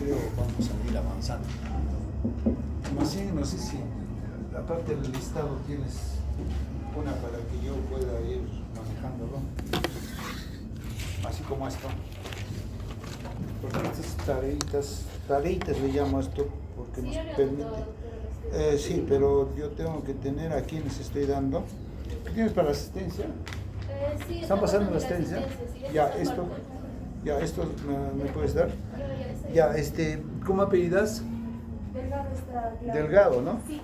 creo vamos a ir avanzando. Más bien, no sé si aparte del listado tienes una para que yo pueda ir manejándolo, así como esto. Porque estas tareitas le llamo esto porque nos permite. Sí, pero yo tengo que tener a quienes estoy dando. ¿Qué tienes para la asistencia? Sí, ¿Están pasando la asistencia? Sí, Ya, esto me puedes dar. Ya, ¿cómo apellidas? Delgado está claro. Delgado, ¿no? Sí.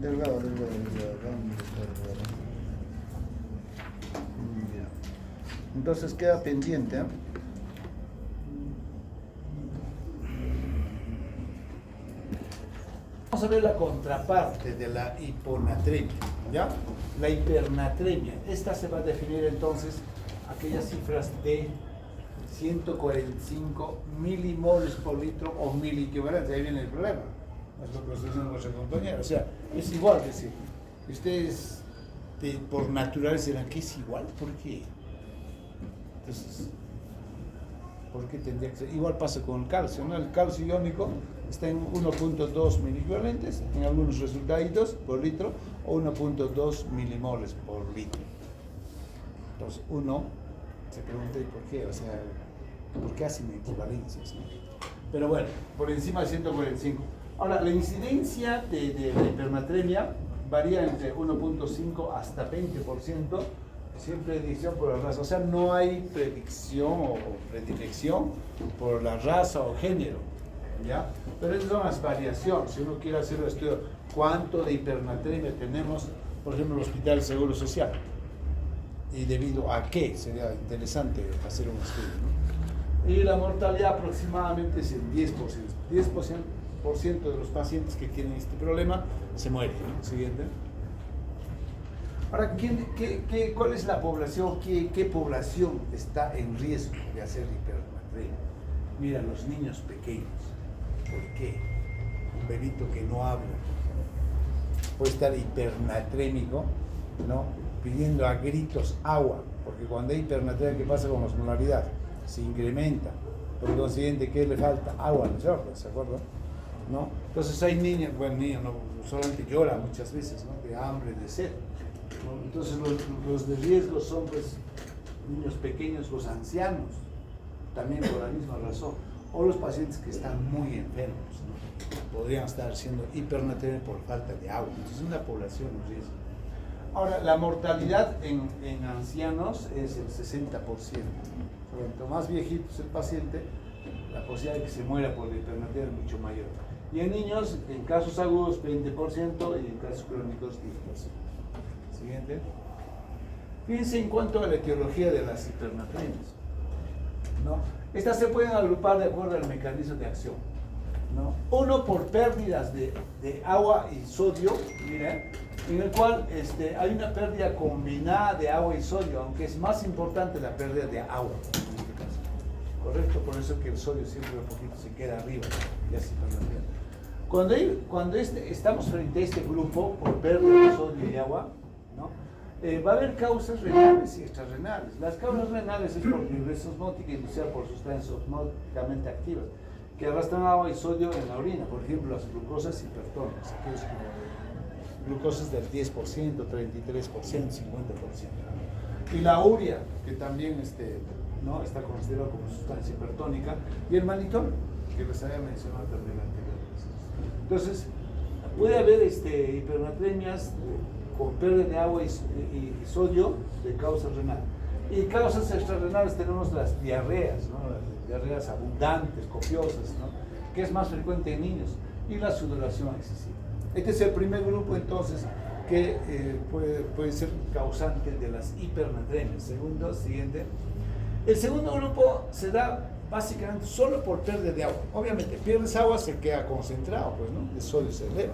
Delgado. ¿Dónde está Delgado? Ya. Entonces queda pendiente, ¿eh? Vamos a ver la contraparte de la hiponatremia, ¿ya? La hipernatremia. Esta se va a definir entonces aquellas cifras de 145 milimoles por litro o miliequivalentes. Ahí viene el problema. Es lo que nos dice nuestra compañera. O sea, es igual, decir, ustedes por naturaleza dirán que es igual. ¿Por qué? Entonces, ¿por qué tendría que ser? Igual pasa con el calcio, ¿no? El calcio iónico está en 1.2 miliequivalentes en algunos resultados por litro o 1.2 milimoles por litro. Entonces, uno se pregunta, ¿y por qué? O sea, ¿por qué hacen equivalencias, no? Pero bueno, por encima de 145. Ahora, la incidencia de la hipernatremia varía entre 1.5 hasta 20%, siempre predicción por la raza. O sea, no hay predicción o predilección por la raza o género, ¿ya? Pero esas son las variaciones. Si uno quiere hacer un estudio, ¿cuánto de hipernatremia tenemos, por ejemplo, en el Hospital del Seguro Social? ¿Y debido a qué? Sería interesante hacer un estudio, ¿no? Y la mortalidad aproximadamente es el 10%. 10% de los pacientes que tienen este problema se mueren, ¿no? Siguiente. Ahora, ¿cuál es la población? ¿Qué población está en riesgo de hacer hipernatremia? Mira, los niños pequeños. ¿Por qué? Un bebito que no habla puede estar hipernatrémico, ¿no? Pidiendo a gritos agua, porque cuando hay hipernatremia, ¿qué pasa con la osmolaridad? Se incrementa, por consiguiente, ¿qué le falta? Agua en los ojos, ¿se acuerdan? ¿No? Entonces hay niños, bueno, niños no solamente lloran muchas veces, ¿no? De hambre, de sed, ¿no? Entonces los de riesgo son pues niños pequeños, los ancianos, también por la misma razón, o los pacientes que están muy enfermos, ¿no? Podrían estar siendo hipernatremia por falta de agua. Entonces es una población en riesgo. Ahora, la mortalidad en ancianos es el 60%. Cuanto más viejito es el paciente, la posibilidad de que se muera por la hipernatremia es mucho mayor. Y en niños, en casos agudos, 20% y en casos crónicos, 10%. Siguiente. Fíjense en cuanto a la etiología de las hipernatremias, ¿no? Estas se pueden agrupar de acuerdo al mecanismo de acción, ¿no? Uno, por pérdidas de agua y sodio, miren, en el cual hay una pérdida combinada de agua y sodio, aunque es más importante la pérdida de agua en este caso. Correcto, por eso que el sodio siempre un poquito se queda arriba y así cuando estamos frente a este grupo por pérdida de sodio y agua, ¿no? Va a haber causas renales y extrarrenales. Las causas renales es por fibrosis osmótica inducida por sustancias osmóticamente activas que arrastran agua y sodio en la orina, por ejemplo las glucosas hipertónicas, aquellos glucosas del 10%, 33%, 50%. Y la urea, que también ¿no? está considerado como sustancia hipertónica, y el manitol, que les había mencionado también anteriormente. Entonces, puede haber hipernatremias con pérdida de agua y sodio de causa renal. Y causas extrarrenales tenemos las diarreas, ¿no? Las diarreas abundantes, copiosas, ¿no? Que es más frecuente en niños, y la sudoración excesiva. Este es el primer grupo entonces que puede ser causante de las hipernatremias. Segundo, siguiente. El segundo grupo se da básicamente solo por pérdida de agua. Obviamente, pierdes agua, se queda concentrado, pues, ¿no? El sodio se eleva,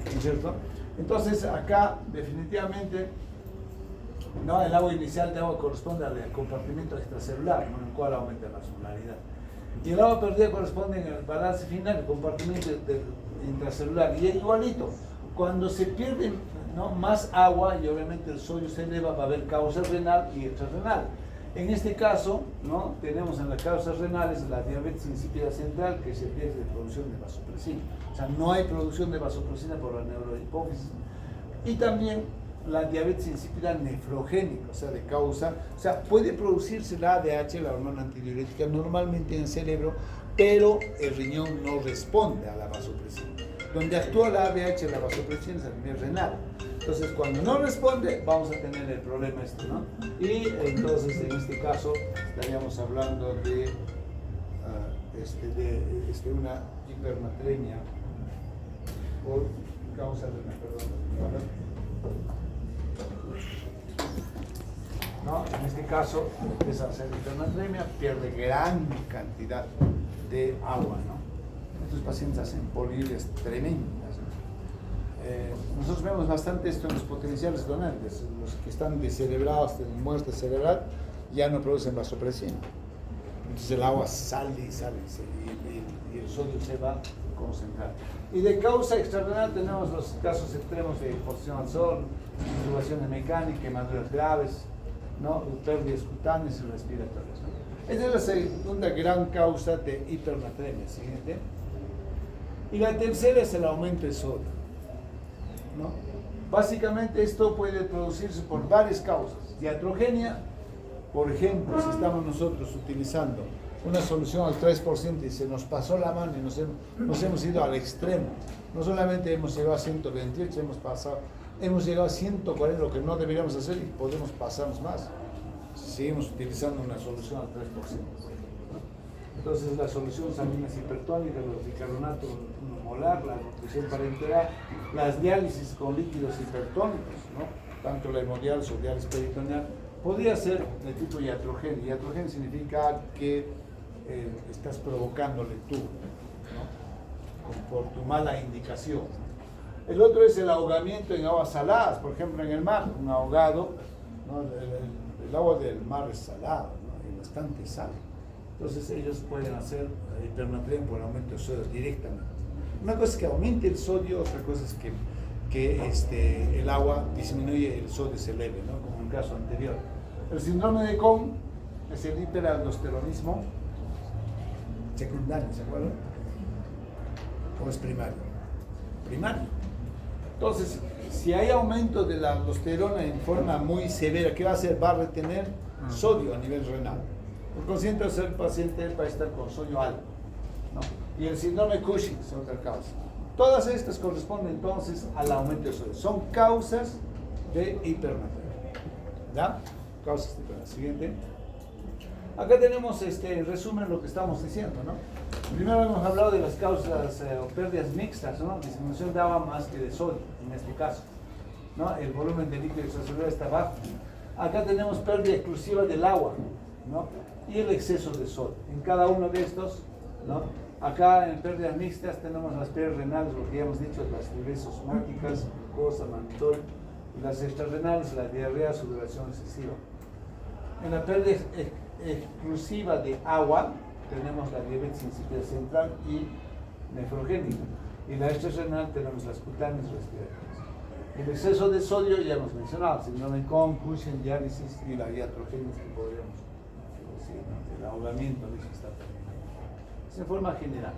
¿no es cierto? Entonces, acá definitivamente, ¿no? El agua inicial de agua corresponde al compartimento extracelular, ¿no? En el cual aumenta la osmolaridad. Y el agua perdida corresponde en el balance final, el compartimento intracelular. Y es igualito, cuando se pierde, ¿no? más agua y obviamente el sodio se eleva, va a haber causa renal y extrarrenal. En este caso, ¿no? Tenemos en las causas renales la diabetes insípida central, que es el déficit de producción de vasopresina. O sea, no hay producción de vasopresina por la neurohipófisis. Y también la diabetes insípida nefrogénica, o sea, de causa, o sea, puede producirse la ADH, la hormona antidiurética, normalmente en el cerebro, pero el riñón no responde a la vasopresina. Donde actúa la ADH, la vasopresina, es a nivel renal. Entonces, cuando no responde, vamos a tener el problema ¿no? Y entonces, en este caso, estaríamos hablando de, una hipernatremia por causa de ¿no? En este caso, empieza a ser hipernatremia, pierde gran cantidad de agua, ¿no? Estos pacientes hacen poliurias tremendas, ¿no? Nosotros vemos bastante esto en los potenciales donantes, los que están descerebrados, de muerte cerebral, ya no producen vasopresina. Entonces el agua sale y el sodio se va a concentrar. Y de causa extrarenal tenemos los casos extremos de exposición al sol, intubaciones mecánicas, quemaduras graves, ¿no? Pérdidas cutáneas y respiratorias, ¿no? Esa es la segunda gran causa de hipernatremia. Siguiente. Y la tercera es el aumento de sodio, ¿no? Básicamente esto puede producirse por varias causas. Iatrogenia, por ejemplo, si estamos nosotros utilizando una solución al 3% y se nos pasó la mano y nos hemos ido al extremo, no solamente hemos llegado a 128, hemos llegado a 140, lo que no deberíamos hacer, y podemos pasarnos más si seguimos utilizando una solución al 3%. Entonces la solución salinas hipertónica, los bicarbonatos molar, la nutrición parenteral, las diálisis con líquidos hipertónicos, ¿no? Tanto la hemodiálisis o diálisis peritoneal, podría ser de tipo iatrogenia. Iatrogenia significa que estás provocándole tú, ¿no? Por tu mala indicación. El otro es el ahogamiento en aguas saladas, por ejemplo en el mar, un ahogado, ¿no? El agua del mar es salada, ¿no? Hay bastante sal. Entonces ellos pueden hacer hipernatremia por aumento de sodio directamente. Una cosa es que aumente el sodio, otra cosa es que el agua disminuye, el sodio se eleve, ¿no? Como en el caso anterior. El síndrome de Cohn es el hiperaldosteronismo secundario, ¿se acuerdan? ¿O es primario? Primario. Entonces, si hay aumento de la aldosterona en forma muy severa, ¿qué va a hacer? Va a retener sodio a nivel renal. Por consiguiente, el paciente va a estar con sodio alto, ¿no? Y el síndrome Cushing es otra causa. Todas estas corresponden entonces al aumento de sodio. Son causas de hipernatremia. ¿Ya? Causas de hipernatremia. Siguiente. Acá tenemos en resumen lo que estamos diciendo, ¿no? Primero hemos hablado de las causas o pérdidas mixtas, ¿no? Disminución de agua más que de sodio, en este caso, ¿no? El volumen de líquido extracelular está bajo. Acá tenemos pérdida exclusiva del agua, ¿no? Y el exceso de sodio. En cada uno de estos, ¿no? Acá en pérdidas mixtas tenemos las pérdidas renales, lo que ya hemos dicho, las fibrosis osmóticas, glucosa, mannitol, y las extrarrenales, la diarrea, sudoración excesiva. En la pérdida exclusiva de agua tenemos la diabetes insípida central y nefrogénica, y la extrarrenal tenemos las cutáneas respiratorias. El exceso de sodio ya hemos mencionado, síndrome de Cohn, Cushing, diálisis y la iatrogenia que podríamos decir, ¿no? El ahogamiento de eso está terminado. Es en forma general.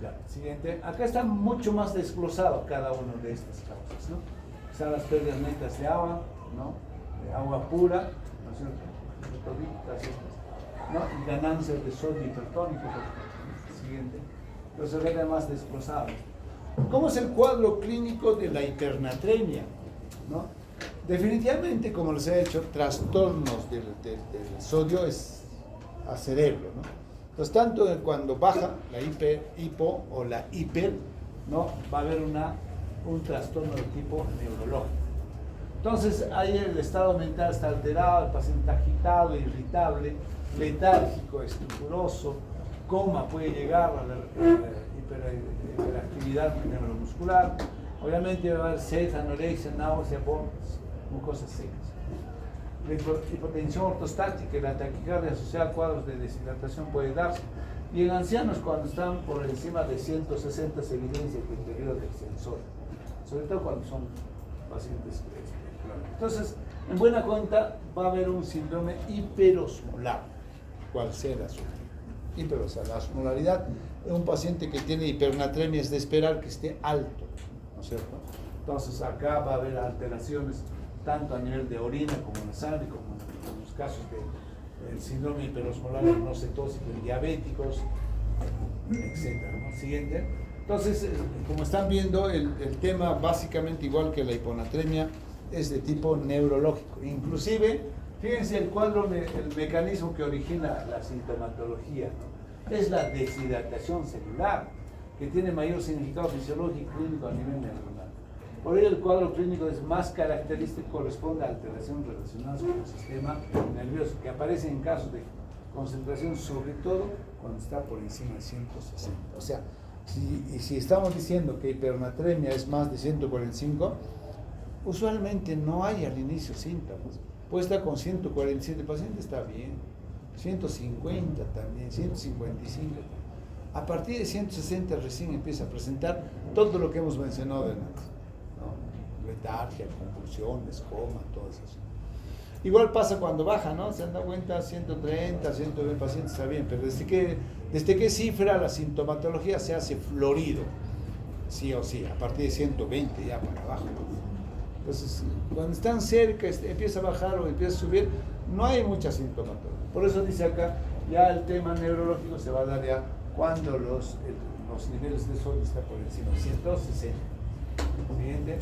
Ya, siguiente. Acá está mucho más desglosado cada una de estas causas, ¿no? Están las pérdidas netas de agua, ¿no? De agua pura, ¿no es cierto? Toditas estas, ¿no? Y ganancias de sodio hipertónico. Siguiente. Entonces era más desglosado. ¿Cómo es el cuadro clínico de la hipernatremia? ¿No? Definitivamente, como les he dicho, trastornos del sodio es a cerebro, ¿no? Entonces, tanto cuando baja la hipo o la hiper, ¿no? Va a haber un trastorno de tipo neurológico. Entonces, ahí el estado mental está alterado, el paciente está agitado, irritable, letárgico, estuporoso, coma puede llegar a la hiperactividad neuromuscular. Obviamente va a haber sed, anorexia, náusea, vómitos, mucosas secas. La hipotensión ortostática y la taquicardia asociada a cuadros de deshidratación puede darse. Y en ancianos, cuando están por encima de 160, se evidencia el deterioro del sensor, sobre todo cuando son pacientes crónicos. Entonces, En buena cuenta va a haber un síndrome hiperosmolar. ¿Cuál será su hiperosmolar? La osmolaridad es un paciente que tiene hipernatremia, es de esperar que esté alto, ¿no es cierto? Entonces acá va a haber alteraciones tanto a nivel de orina como nasal, como en los casos del síndrome hiperosmolar no cetósico en diabéticos, etc., ¿no? Siguiente. Entonces, como están viendo, el tema básicamente igual que la hiponatremia es de tipo neurológico. Inclusive, fíjense el cuadro, el mecanismo que origina la sintomatología, ¿no? Es la deshidratación celular, que tiene mayor significado fisiológico y clínico a nivel neuronal. Por ello, el cuadro clínico es más característico, corresponde a alteraciones relacionadas con el sistema nervioso, que aparece en casos de concentración, sobre todo cuando está por encima de 160. O sea, si estamos diciendo que hipernatremia es más de 145, usualmente no hay al inicio síntomas. Puede estar con 147, el paciente está bien, 150 también, 155. A partir de 160 recién empieza a presentar todo lo que hemos mencionado antes, ¿no? Letargia, convulsiones, coma, todo eso. Igual pasa cuando baja, ¿no? Se han dado cuenta, 130, 120 pacientes está bien, pero desde que cifra la sintomatología se hace florido, sí o sí, a partir de 120 ya para abajo. Entonces, cuando están cerca, empieza a bajar o empieza a subir, no hay mucha sintomatología. Por eso dice acá, ya el tema neurológico se va a dar ya cuando los niveles de sodio están por encima de 160. Siguiente.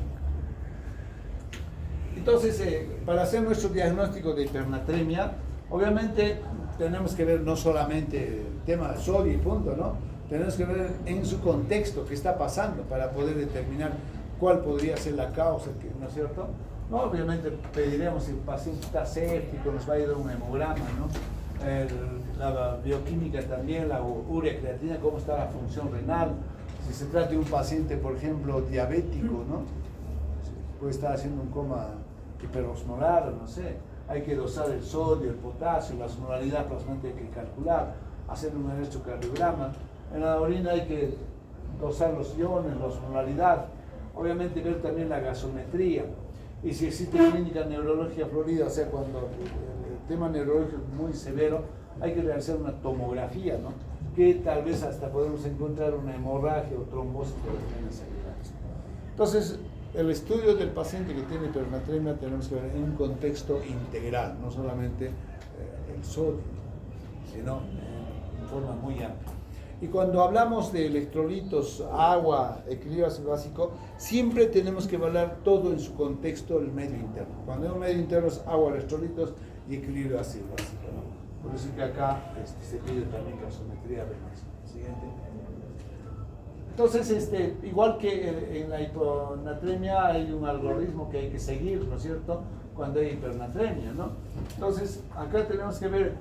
Entonces, para hacer nuestro diagnóstico de hipernatremia, obviamente tenemos que ver no solamente el tema de sodio y punto, ¿no? Tenemos que ver en su contexto qué está pasando para poder determinar cuál podría ser la causa, ¿no es cierto? No, obviamente pediremos si el paciente está séptico, nos va a ir a un hemograma, ¿no? La bioquímica también, la urea creatina, cómo está la función renal, si se trata de un paciente, por ejemplo, diabético, ¿no? Puede estar haciendo un coma hiperosmolar, no sé, hay que dosar el sodio, el potasio, la osmolaridad plasmática hay que calcular, hacer un electrocardiograma, en la orina hay que dosar los iones, la osmolaridad, obviamente ver también la gasometría, y si existe clínica neurología florida, o sea, cuando el tema neurológico es muy severo, hay que realizar una tomografía, ¿no? Que tal vez hasta podemos encontrar una hemorragia o trombosis por las venas cerebrales. Entonces, el estudio del paciente que tiene hipernatremia tenemos que ver en un contexto integral, no solamente el sodio, sino en forma muy amplia. Y cuando hablamos de electrolitos, agua, equilibrio ácido básico, siempre tenemos que evaluar todo en su contexto el medio interno. Cuando hay un medio interno es agua, electrolitos y equilibrio ácido básico, ¿no? Por eso que acá se pide también gasometría venosa. Siguiente. Entonces, igual que en la hiponatremia hay un algoritmo que hay que seguir, ¿no es cierto?, cuando hay hipernatremia, ¿no? Entonces, acá tenemos que ver,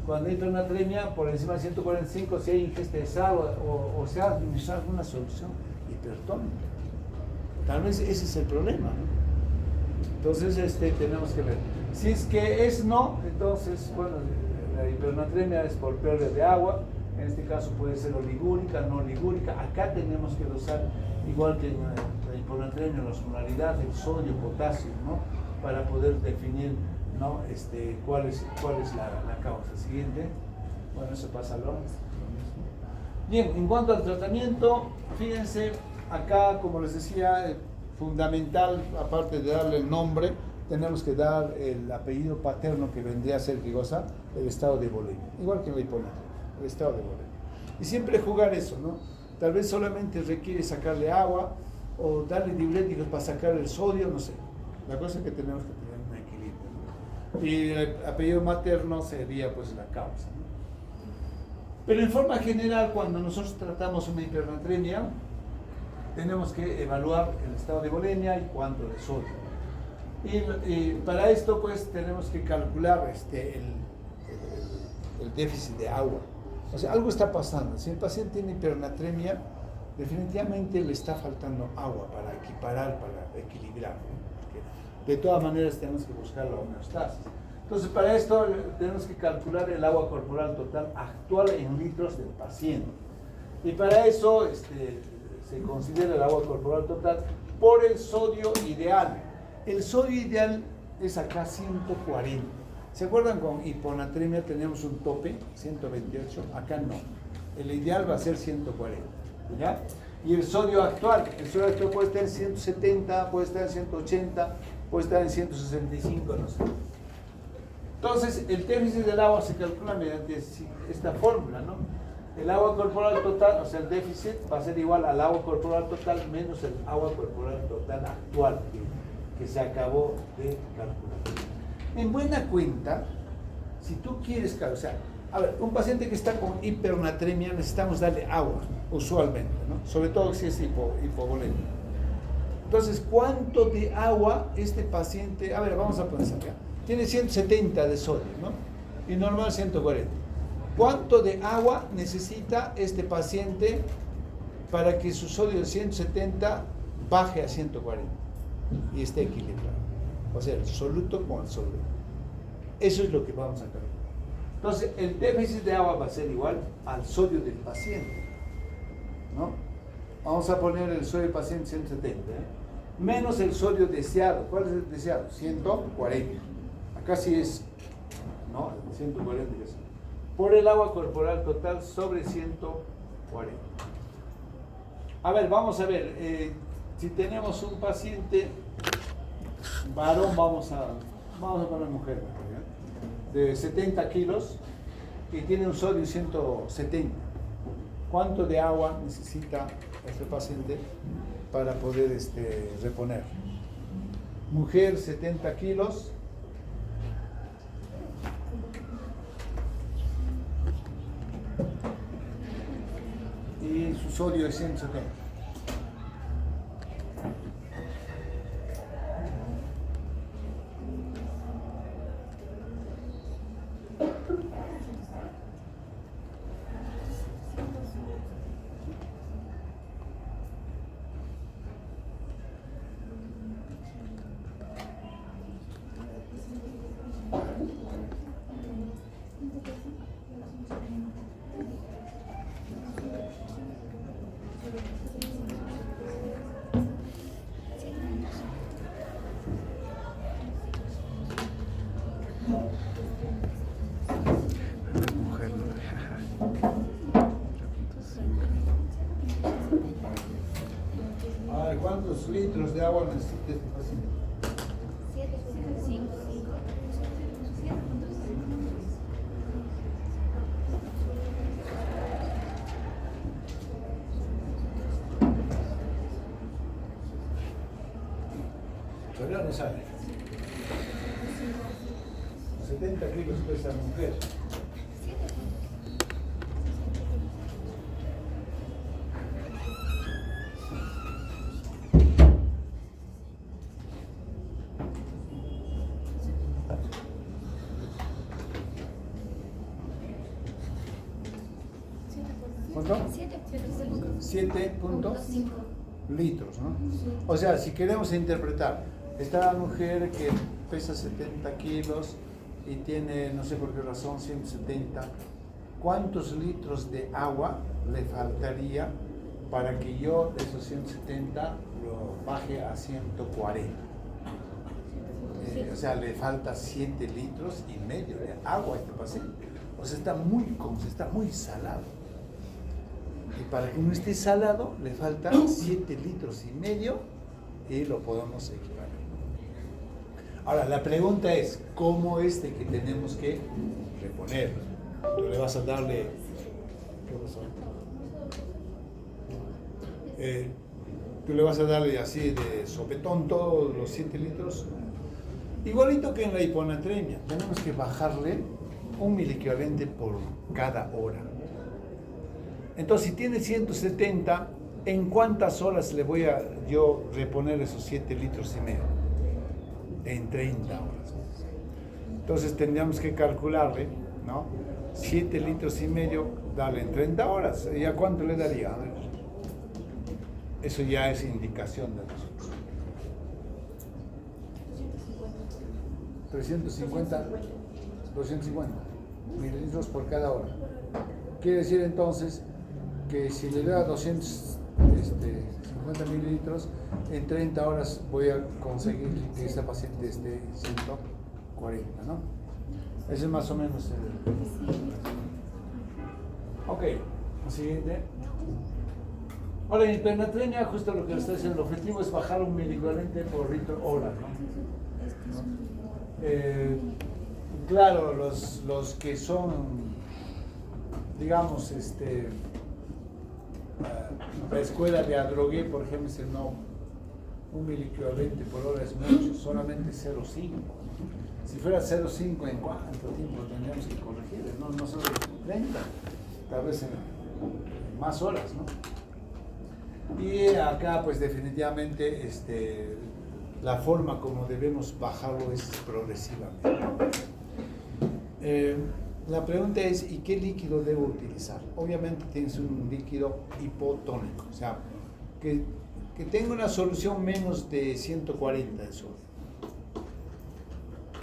cuando hay hipernatremia, por encima de 145, si hay ingesta de sal o se ha administrado alguna solución hipertónica. Tal vez ese es el problema, ¿no? Entonces, tenemos que ver. Si es que es no, entonces, bueno, la hipernatremia es por pérdida de agua. En este caso puede ser oligúrica, no oligúrica. Acá tenemos que dosar, igual que en la hiponatremia, la osmolaridad, el sodio, potasio, ¿no? Para poder definir, ¿no? cuál es la causa. Siguiente. Bueno, eso pasa lo mismo. Bien, en cuanto al tratamiento, fíjense, acá, como les decía, fundamental, aparte de darle el nombre, tenemos que dar el apellido paterno que vendría a ser, ¿qué cosa? El estado de bolemia. Igual que en la hiponatremia. El estado de bolemia. Y siempre jugar eso, ¿no? Tal vez solamente requiere sacarle agua o darle diuréticos para sacar el sodio, no sé. La cosa es que tenemos que tener un equilibrio, ¿no? Y el apellido materno sería pues la causa, ¿no? Pero en forma general, cuando nosotros tratamos una hipernatremia, tenemos que evaluar el estado de bolemia y cuánto de sodio. Y para esto pues tenemos que calcular el déficit de agua. O sea, algo está pasando. Si el paciente tiene hipernatremia, definitivamente le está faltando agua para equiparar, para equilibrar, ¿no? De todas maneras tenemos que buscar la homeostasis. Entonces, para esto tenemos que calcular el agua corporal total actual en litros del paciente. Y para eso se considera el agua corporal total por el sodio ideal. El sodio ideal es acá 140. ¿Se acuerdan con hiponatremia teníamos un tope, 128? Acá no. El ideal va a ser 140. ¿Ya? Y el sodio actual puede estar en 170, puede estar en 180, puede estar en 165, no sé. Entonces, el déficit del agua se calcula mediante esta fórmula, ¿no? El agua corporal total, o sea, el déficit va a ser igual al agua corporal total menos el agua corporal total actual que se acabó de calcular. En buena cuenta, si tú quieres, o sea, a ver, un paciente que está con hipernatremia necesitamos darle agua, usualmente, ¿no? Sobre todo si es hipovolémico. Entonces, ¿cuánto de agua este paciente? A ver, vamos a pensar, ¿ya? Tiene 170 de sodio, ¿no? Y normal 140. ¿Cuánto de agua necesita este paciente para que su sodio de 170 baje a 140 y esté equilibrado? O sea, el soluto con el solvente. Eso es lo que vamos a calcular. Entonces, el déficit de agua va a ser igual al sodio del paciente, ¿no? Vamos a poner el sodio del paciente 170, menos el sodio deseado. ¿Cuál es el deseado? 140. Acá sí es, ¿no? 140 es. Por el agua corporal total sobre 140. A ver, vamos a ver. Si tenemos un paciente varón, vamos a poner mujer, ¿ya? De 70 kilos y tiene un sodio 170. ¿Cuánto de agua necesita este paciente para poder reponer? Mujer 70 kilos. Y su sodio es 170. A ver, ¿cuántos litros de agua necesita este paciente? 7.5. Todavía no sale. 70 kilos pesa la mujer. ¿Cuánto? 7.5 litros, ¿no? O sea, si queremos interpretar, esta mujer que pesa 70 kilos y tiene, no sé por qué razón, 170, ¿cuántos litros de agua le faltaría para que yo de esos 170 lo baje a 140? O sea, le falta 7 litros y medio de agua a este paciente. O sea, está muy salado. Y para que no esté salado, le faltan 7 litros y medio y lo podemos equiparar. Ahora, la pregunta es, ¿cómo es de que tenemos que reponer? Tú le vas a darle... ¿Qué pasó? Tú le vas a darle así de sopetón todos los 7 litros. Igualito que en la hiponatremia, tenemos que bajarle un miliequivalente por cada hora. Entonces, si tiene 170, ¿en cuántas horas le voy a yo reponer esos 7 litros y medio? En 30 horas. Entonces, tendríamos que calcularle, ¿no? 7 litros y medio, darle en 30 horas. ¿Y a cuánto le daría? A ver. Eso ya es indicación de nosotros. 350, 250 mililitros por cada hora. Quiere decir entonces que si le da 200 50 mililitros, en 30 horas voy a conseguir que esta paciente esté 140, ¿no? Ese es más o menos el... Ok, siguiente. Ahora, en hipernatremia, justo lo que le estoy diciendo, el objetivo es bajar 1 miliequivalente por litro hora, ¿no? Claro, los que son, digamos, la escuela de Adrogué, por ejemplo, dice no, 1 miliequivalente por hora es mucho, solamente 0,5. Si fuera 0,5, ¿en cuánto tiempo tendríamos que corregir? No solo 30, tal vez en más horas, ¿no? Y acá, pues definitivamente, la forma como debemos bajarlo es progresivamente. La pregunta es, ¿y qué líquido debo utilizar? Obviamente tienes un líquido hipotónico, o sea, que tenga una solución menos de 140 de sodio.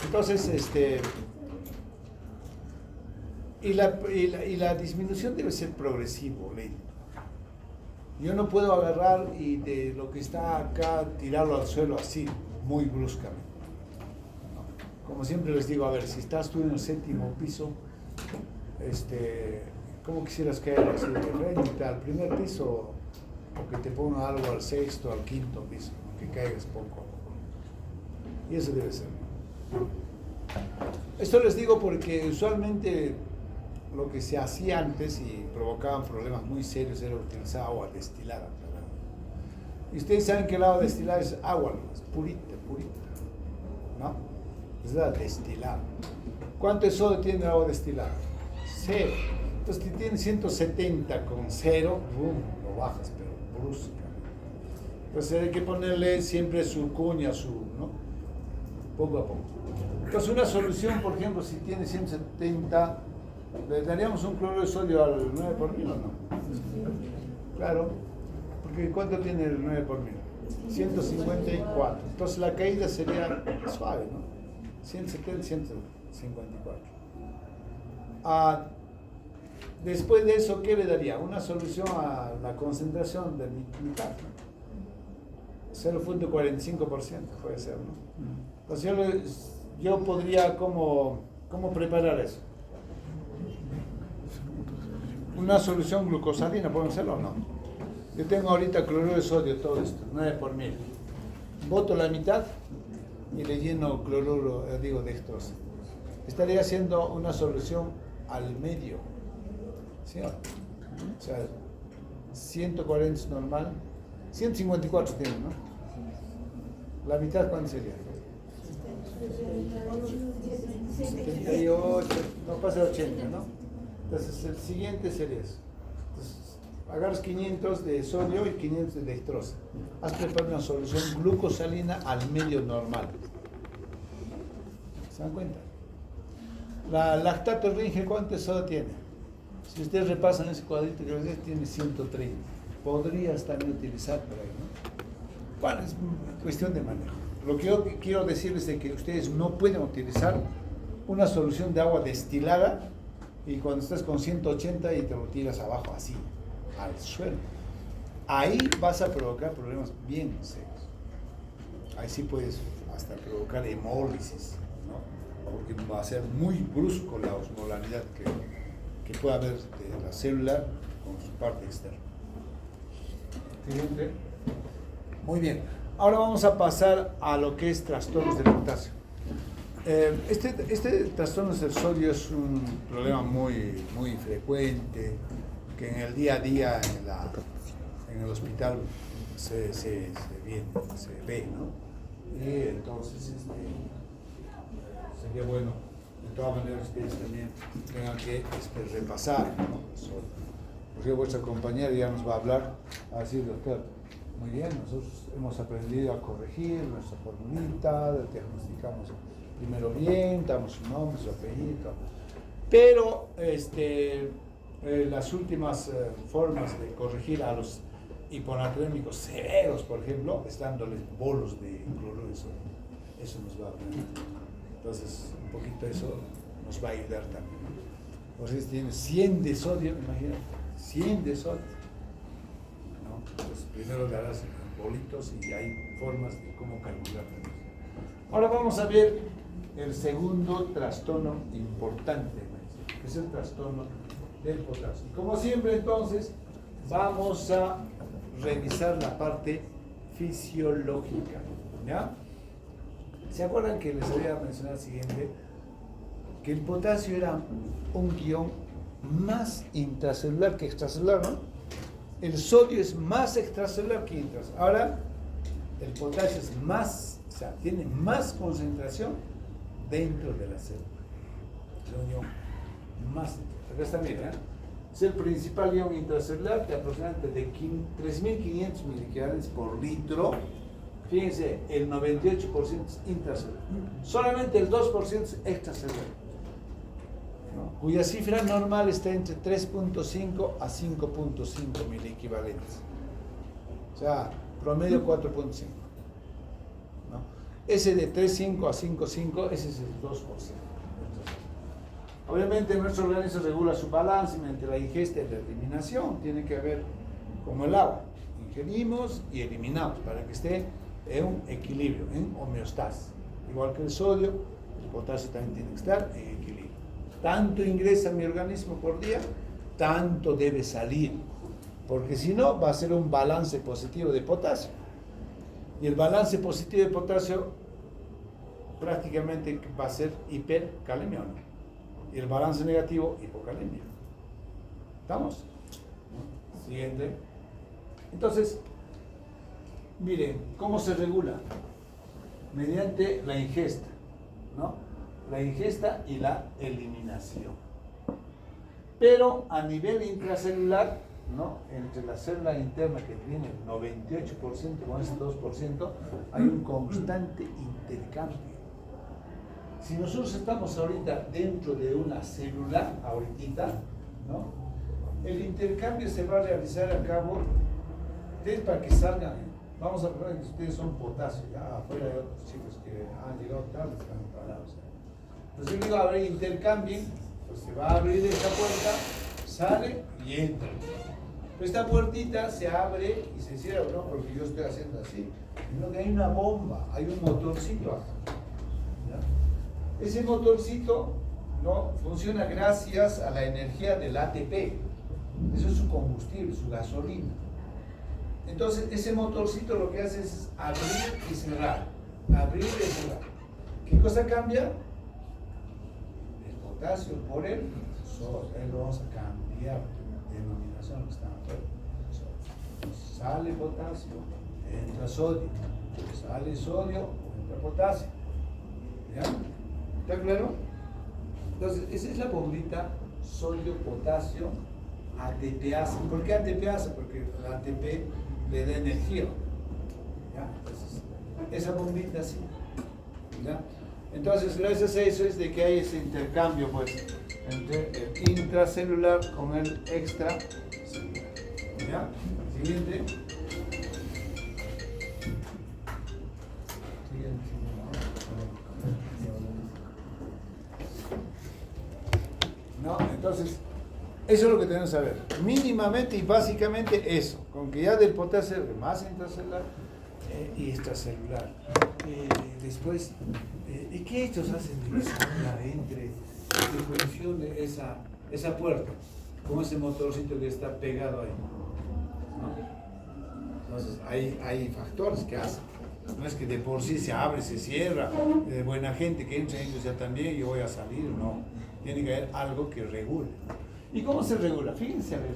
Entonces, y la disminución debe ser progresivo, lento. Yo no puedo agarrar y de lo que está acá tirarlo al suelo así, muy bruscamente. Como siempre les digo, a ver, si estás tú en el 7º piso, ¿cómo quisieras caer así de frente al primer piso o que te ponga algo al 6º, al 5º piso, que caigas poco a poco? Y eso debe ser. Esto les digo porque usualmente lo que se hacía antes y provocaban problemas muy serios era utilizar agua destilada. Y ustedes saben que el agua destilada es agua, purita, ¿no? Es la destilada. ¿Cuánto de sodio tiene el agua destilada? 0. Entonces, si tiene 170 con 0, lo bajas, pero bruscamente. Entonces hay que ponerle siempre su cuña, ¿no? Poco a poco. Entonces una solución, por ejemplo, si tiene 170, ¿le daríamos un cloruro de sodio al 9 por 1000 o no? Claro, porque ¿cuánto tiene el 9 por 1000? 154. Entonces la caída sería suave, ¿no? 170, 154. Después de eso, ¿qué le daría? Una solución a la concentración de mitad, ¿no? 0.45% puede ser, ¿no? Entonces yo podría, ¿cómo preparar eso? Una solución glucosalina, ¿pueden hacerlo o no? Yo tengo ahorita cloruro de sodio, todo esto, 9 por 1000. Boto la mitad y le lleno cloruro, dextrosa. Estaría haciendo una solución al medio. ¿Sí? O sea, 140 es normal, 154 tiene, ¿no? La mitad, ¿cuánto sería? 78, no pasa de 80, ¿no? Entonces el siguiente sería eso. Entonces, agarras 500 de sodio y 500 de dextrosa. Has preparado una solución glucosalina al medio normal. ¿Se dan cuenta? La lactato ringe, ¿cuánto sodio tiene? Si ustedes repasan ese cuadrito que les tiene 130. Podrías también utilizar por ahí, ¿no? Bueno, es cuestión de manejo. Lo que yo quiero decirles es que ustedes no pueden utilizar una solución de agua destilada y cuando estás con 180 y te lo tiras abajo así, al suelo. Ahí vas a provocar problemas bien serios. Ahí sí puedes hasta provocar hemólisis, ¿no? Porque va a ser muy brusco la osmolaridad que puede haber de la célula con su parte externa. Siguiente. Muy bien. Ahora vamos a pasar a lo que es trastornos del potasio. Este trastorno del sodio es un problema muy frecuente, que en el día a día en el hospital se ve, ¿no? Y entonces sería bueno, de todas maneras, ustedes también tengan que repasar, ¿no? Porque vuestra compañera ya nos va a hablar, a decir, doctor, muy bien, nosotros hemos aprendido a corregir nuestra formulita, diagnosticamos primero bien, damos su nombre, su apellido, pero las últimas formas de corregir a los hiponatrémicos severos, por ejemplo, es dándoles bolos de cloruro de sodio. Eso nos va a aprender. Entonces, un poquito eso nos va a ayudar también. Entonces, tiene 100 de sodio, imagínate, 100 de sodio, ¿no? Pues primero le harás bolitos y hay formas de cómo calcular. Ahora vamos a ver el segundo trastorno importante, que es el trastorno del potasio. Como siempre, entonces, vamos a revisar la parte fisiológica, ¿ya? ¿Se acuerdan que les había mencionado el siguiente? Que el potasio era un guión más intracelular que extracelular, ¿no? El sodio es más extracelular que intracelular. Ahora, el potasio es más, o sea, tiene más concentración dentro de la célula. Es un ion más. Acá está, mira, es el principal ion intracelular de aproximadamente de 3.500 miliequivalentes por litro. Fíjense, el 98% es intracelular. Solamente el 2% es extracelular, ¿no? Cuya cifra normal está entre 3.5 a 5.5 miliequivalentes. O sea, promedio 4.5. ¿No? Ese de 3.5 a 5.5, ese es el 2%. Obviamente nuestro organismo regula su balance mediante la ingesta y la eliminación. Tiene que haber como el agua. Ingerimos y eliminamos para que esté en un equilibrio, en homeostasis. Igual que el sodio, el potasio también tiene que estar en equilibrio. Tanto ingresa a mi organismo por día, tanto debe salir. Porque si no, va a ser un balance positivo de potasio. Y el balance positivo de potasio prácticamente va a ser hipercalemia, ¿no? Y el balance negativo, hipocalemia. ¿Estamos? Siguiente. Entonces, miren, ¿cómo se regula? Mediante la ingesta, ¿no? La ingesta y la eliminación. Pero a nivel intracelular, ¿no? Entre la célula interna que tiene el 98% con ese 2%, hay un constante intercambio. Si nosotros estamos ahorita dentro de una célula, ahorita, ¿no? El intercambio se va a realizar a cabo, ustedes para que salgan, vamos a poner que ustedes son potasio, ya afuera hay otros chicos que han llegado tarde, están parados. Entonces yo digo, a ver, intercambien, pues se va a abrir esta puerta, sale y entra. Esta puertita se abre y se cierra, ¿no? Porque yo estoy haciendo así, sino que hay una bomba, hay un motorcito acá, ¿ya? Ese motorcito, ¿no? Funciona gracias a la energía del ATP. Eso es su combustible, su gasolina. Entonces, ese motorcito lo que hace es abrir y cerrar. Abrir y cerrar. ¿Qué cosa cambia? El potasio por el sodio. Ahí lo vamos a cambiar de denominación que está afuera. Sale potasio, entra sodio. Sale sodio, entra potasio. ¿Ya? ¿Está claro? Entonces, esa es la bombita sodio, potasio, ATPasa. ¿Por qué ATPasa? Porque el ATP le da energía. ¿Ya? Entonces, esa bombita sí. ¿Ya? Entonces, gracias a eso es de que hay ese intercambio, pues, entre el intracelular con el extracelular. ¿Ya? Siguiente. ¿No? Entonces, eso es lo que tenemos que saber. Mínimamente y básicamente eso. Con que ya del potasio más intracelular y extracelular. Después, ¿y qué hechos hacen de bisagra entre que funcione esa puerta? Con ese motorcito que está pegado ahí, ¿no? Entonces, hay factores que hacen. No es que de por sí se abre, se cierra, de buena gente que entra ellos ya también, yo voy a salir, no. Tiene que haber algo que regule. ¿Y cómo se regula? Fíjense, a ver,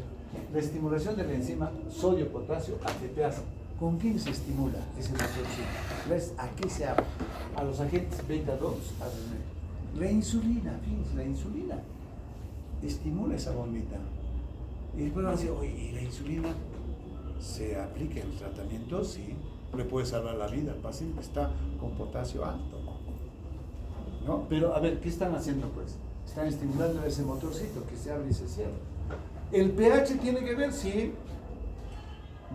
la estimulación de la enzima sodio-potasio ATPasa. ¿Con quién se estimula ese motorcito? ¿Ves? ¿A qué se abre? A los agentes beta-2. La insulina, fíjense, la insulina estimula esa bombita. Y después van a decir, oye, ¿y la insulina se aplica en el tratamiento? Sí, le puede salvar la vida al paciente, está con potasio alto, ¿no? Pero, a ver, ¿qué están haciendo, pues? Están estimulando ese motorcito que se abre y se cierra. El pH tiene que ver, sí,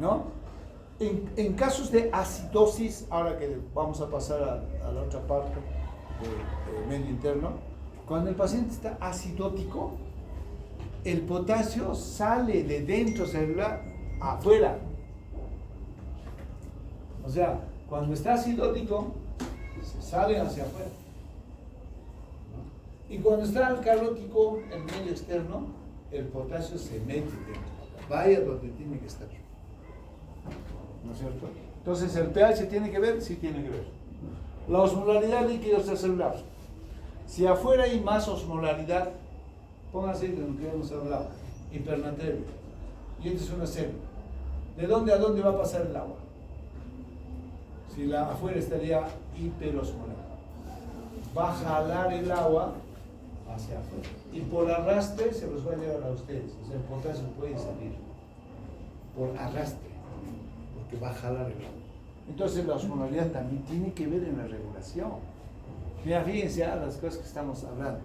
¿no? En casos de acidosis, ahora que vamos a pasar a la otra parte del medio interno, cuando el paciente está acidótico, el potasio sale de dentro celular afuera, O sea, cuando está acidótico, se sale hacia afuera. ¿No? Y cuando está alcalótico, el medio externo, el potasio se mete dentro. Vaya donde tiene que estar. ¿No es cierto? Entonces, ¿el pH tiene que ver? Sí tiene que ver. La osmolaridad líquido extracelular. Si afuera hay más osmolaridad, pónganse de lo que hemos hablado, hipernatremia. Y esta es una célula. ¿De dónde a dónde va a pasar el agua? Si la afuera estaría hiperosmolar, va a jalar el agua hacia afuera. Y por arrastre se los va a llevar a ustedes. O sea, el potasio puede salir por arrastre, porque va a jalar el agua. Entonces la osmolaridad también tiene que ver en la regulación. Mira, fíjense a las cosas que estamos hablando.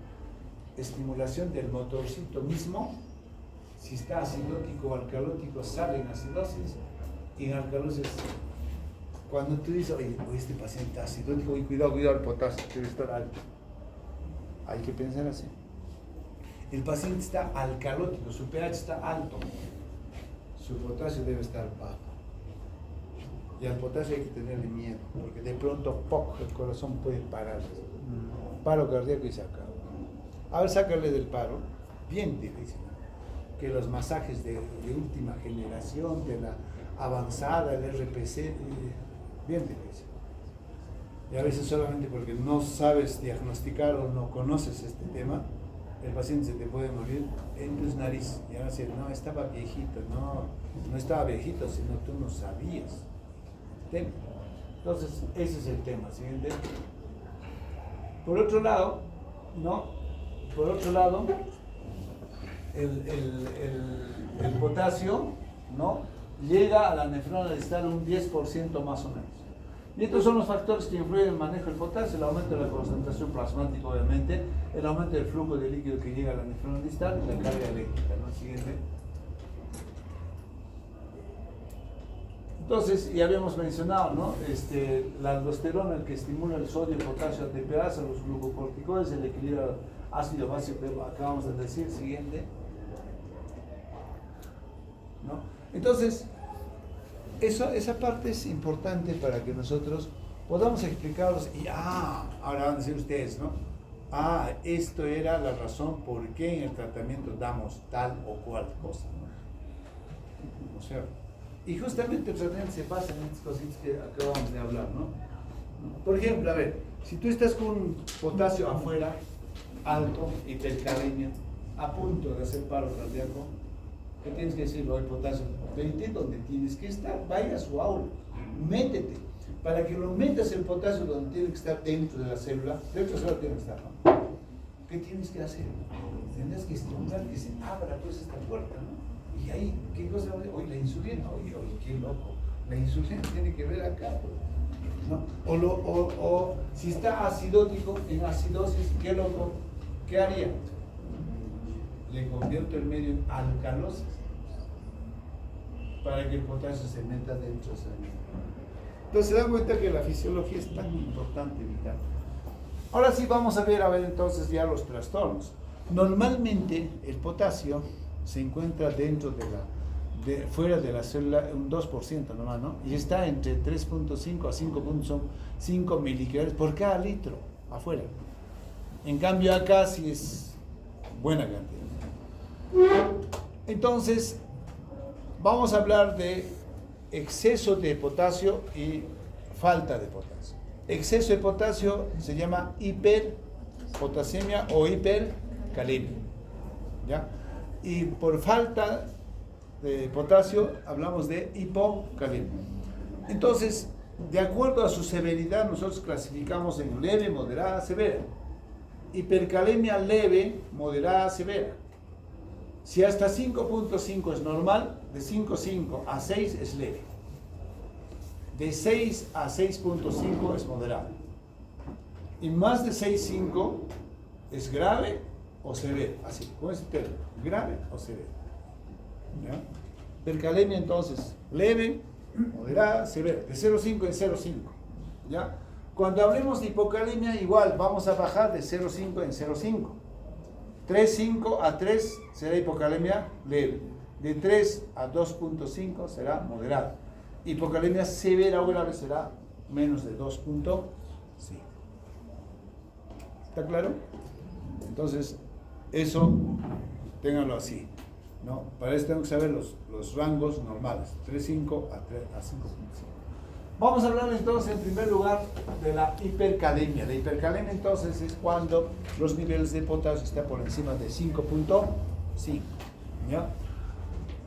Estimulación del motorcito mismo. Si está acidótico o alcalótico, sale en acidosis, y en alcalosis. Cuando tú dices, oye, este paciente está acidótico, y cuidado, el potasio debe estar alto. Hay que pensar así. El paciente está alcalótico, su pH está alto, su potasio debe estar bajo. Y al potasio hay que tenerle miedo, porque de pronto, ¡poc!, el corazón puede parar. Paro cardíaco y se acaba. A ver, sácale del paro. Bien difícil. Que los masajes de última generación, de la avanzada, el RPC, bien difícil. Y a veces solamente porque no sabes diagnosticar o no conoces este tema, el paciente se te puede morir en tus narices. Y ahora decir, no, estaba viejito. No estaba viejito, sino tú no sabías. Entonces, ese es el tema. Siguiente. Por otro lado, el potasio, ¿no?, llega a la nefrona distal un 10% más o menos. Y estos son los factores que influyen en el manejo del potasio: el aumento de la concentración plasmática, obviamente, el aumento del flujo de líquido que llega a la nefrona distal y la carga eléctrica, ¿no? Siguiente. Entonces, ya habíamos mencionado, ¿no?, la aldosterona, el que estimula el sodio, el potasio, ATPase, los glucocorticoides, el equilibrio ácido básico que acabamos de decir. Siguiente. ¿No? Entonces, esa parte es importante para que nosotros podamos explicarlos y, ahora van a decir ustedes, ¿no? Esto era la razón por qué en el tratamiento damos tal o cual cosa, ¿no? O sea, y justamente el tratamiento se basa en estas cositas que acabamos de hablar, ¿no? Por ejemplo, a ver, si tú estás con un potasio afuera, alto, hipercalemia, a punto de hacer paro cardíaco, ¿qué tienes que decir? El potasio, vete donde tienes que estar, vaya a su aula, métete. Para que lo metas el potasio donde tiene que estar, dentro de la célula, dentro de la célula tiene que estar, ¿no? ¿Qué tienes que hacer? Tendrás que estimular que se abra pues esta puerta, ¿no? Y ahí, ¿qué cosa? Oye, la insulina, oye, qué loco. La insulina tiene que ver acá, ¿no? O si está acidótico, en acidosis, qué loco, ¿qué haría? Le convierto el medio en alcalosis para que el potasio se meta dentro de esa vida. Entonces se dan cuenta que la fisiología es tan importante, vital. Ahora sí vamos a ver entonces ya los trastornos. Normalmente el potasio se encuentra dentro fuera de la célula un 2% nomás, ¿no? Y está entre 3.5 a 5.5 miliqueles por cada litro afuera. En cambio acá sí es buena cantidad. Entonces, vamos a hablar de exceso de potasio y falta de potasio. Exceso de potasio se llama hiperpotasemia o hipercalemia, ¿ya? Y por falta de potasio hablamos de hipocalemia. Entonces, de acuerdo a su severidad, nosotros clasificamos en leve, moderada, severa. Hipercalemia leve, moderada, severa. Si hasta 5.5 es normal, de 5.5 a 6 es leve. De 6 a 6.5 es moderado. Y más de 6.5 es grave o severo. Así, con ese término, grave o severo. ¿Ya? Hipercalemia entonces, leve, moderada, severa. De 0.5 en 0.5. ¿Ya? Cuando hablemos de hipocalemia, igual, vamos a bajar de 0.5 en 0.5. 3.5 a 3 será hipocalemia leve. De 3 a 2.5 será moderada. hipocalemia severa o grave será menos de 2.5. ¿Está claro? Entonces, eso, ténganlo así, ¿no? Para eso tengo que saber los rangos normales, 3.5 a 5.5. Vamos a hablar entonces en primer lugar de la hipercalemia. La hipercalemia entonces es cuando los niveles de potasio están por encima de 5.5, ¿ya?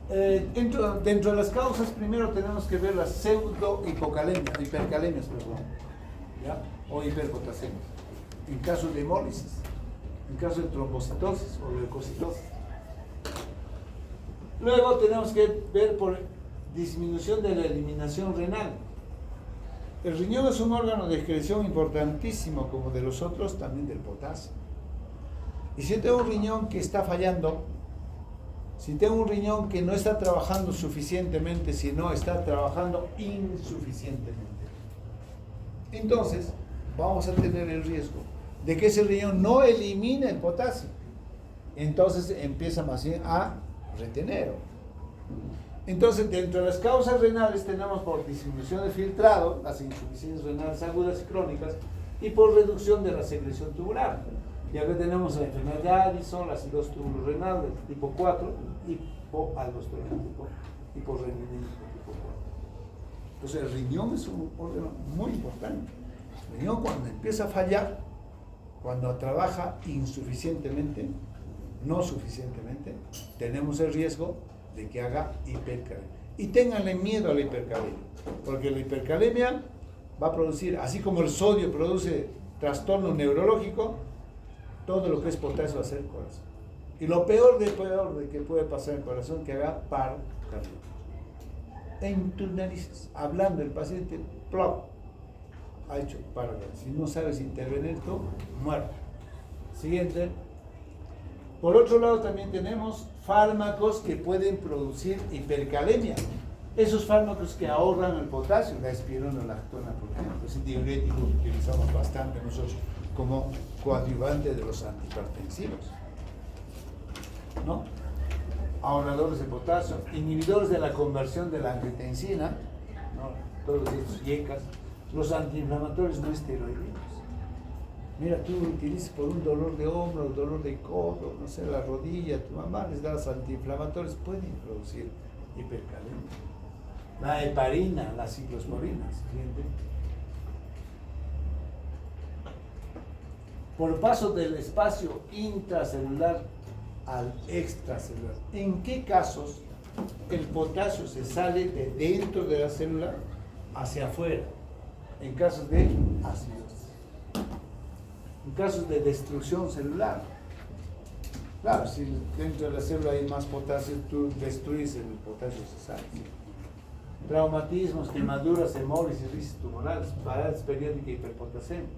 Dentro de las causas, primero tenemos que ver las hipercalemias, perdón, ¿ya? O hiperpotasiemias. En caso de hemólisis, en caso de trombocitosis o leucocitosis. Luego tenemos que ver por disminución de la eliminación renal. El riñón es un órgano de excreción importantísimo, como de los otros, también del potasio. Y si tengo un riñón que está fallando, si tengo un riñón que no está trabajando suficientemente, si no está trabajando insuficientemente, entonces vamos a tener el riesgo de que ese riñón no elimine el potasio. Entonces empieza más bien a retener. Entonces, dentro de las causas renales tenemos por disminución de filtrado, las insuficiencias renales agudas y crónicas, y por reducción de la secreción tubular. Y acá tenemos la enfermedad de Addison, la acidosis tubulorenal del tipo 4, hipoaldosteronismo, hiporreninemico tipo 4. Entonces, el riñón es un órgano muy importante. El riñón, cuando empieza a fallar, cuando trabaja insuficientemente, no suficientemente, tenemos el riesgo de que haga hipercalemia. Y ténganle miedo a la hipercalemia, porque la hipercalemia va a producir, así como el sodio produce trastorno neurológico, todo lo que es potasio va a ser corazón. Y lo peor de que puede pasar en el corazón, que haga paro cardíaco. En tus narices, hablando el paciente, ¡plop!, ha hecho paro cardíaco. Si no sabes intervenir tú, muerto. Siguiente. Por otro lado, también tenemos fármacos que pueden producir hipercalemia. Esos fármacos que ahorran el potasio, la espironolactona, por ejemplo, es un diurético que utilizamos bastante nosotros como coadyuvante de los antihipertensivos, ¿no? Ahorradores de potasio, inhibidores de la conversión de la angiotensina, ¿no? Todos esos YECAs, los antiinflamatorios no esteroideos. Mira, tú lo utilizas por un dolor de hombro, dolor de codo, no sé, la rodilla, tu mamá les das antiinflamatorios, pueden producir hipercalemia. La heparina, la ciclosporina, ¿siguiente? Por paso del espacio intracelular al extracelular. ¿En qué casos el potasio se sale de dentro de la célula hacia afuera? En casos de acidosis. En casos de destrucción celular. Claro, si dentro de la célula hay más potasio, tú destruyes el potasio, se sale. Traumatismos, quemaduras, hemólisis, crisis tumorales, parálisis periódica, hiperpotasemia,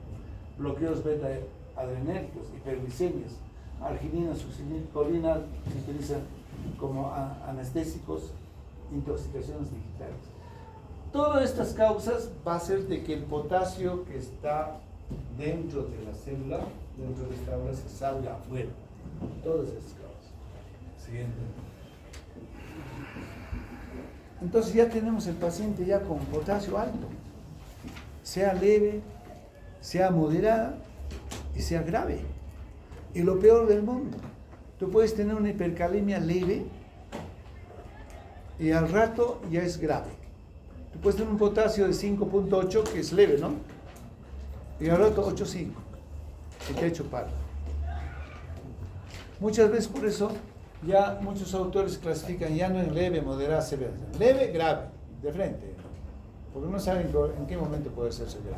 bloqueos beta-adrenérgicos, hiperglicemias, arginina, succinilcolina, se utilizan como anestésicos, intoxicaciones digitales. Todas estas causas va a hacer de que el potasio que está dentro de la célula, dentro de esta obra, se salga afuera. Todas estas causas. Siguiente. Entonces ya tenemos el paciente ya con potasio alto, sea leve, sea moderada y sea grave. Y lo peor del mundo, tú puedes tener una hipercalemia leve y al rato ya es grave. Tú puedes tener un potasio de 5.8 que es leve, ¿no? Y al rato 8.5 y te ha hecho paro. Muchas veces por eso ya muchos autores clasifican ya no en leve, moderada, severa. Leve, grave, de frente, porque no saben en qué momento puede ser severa.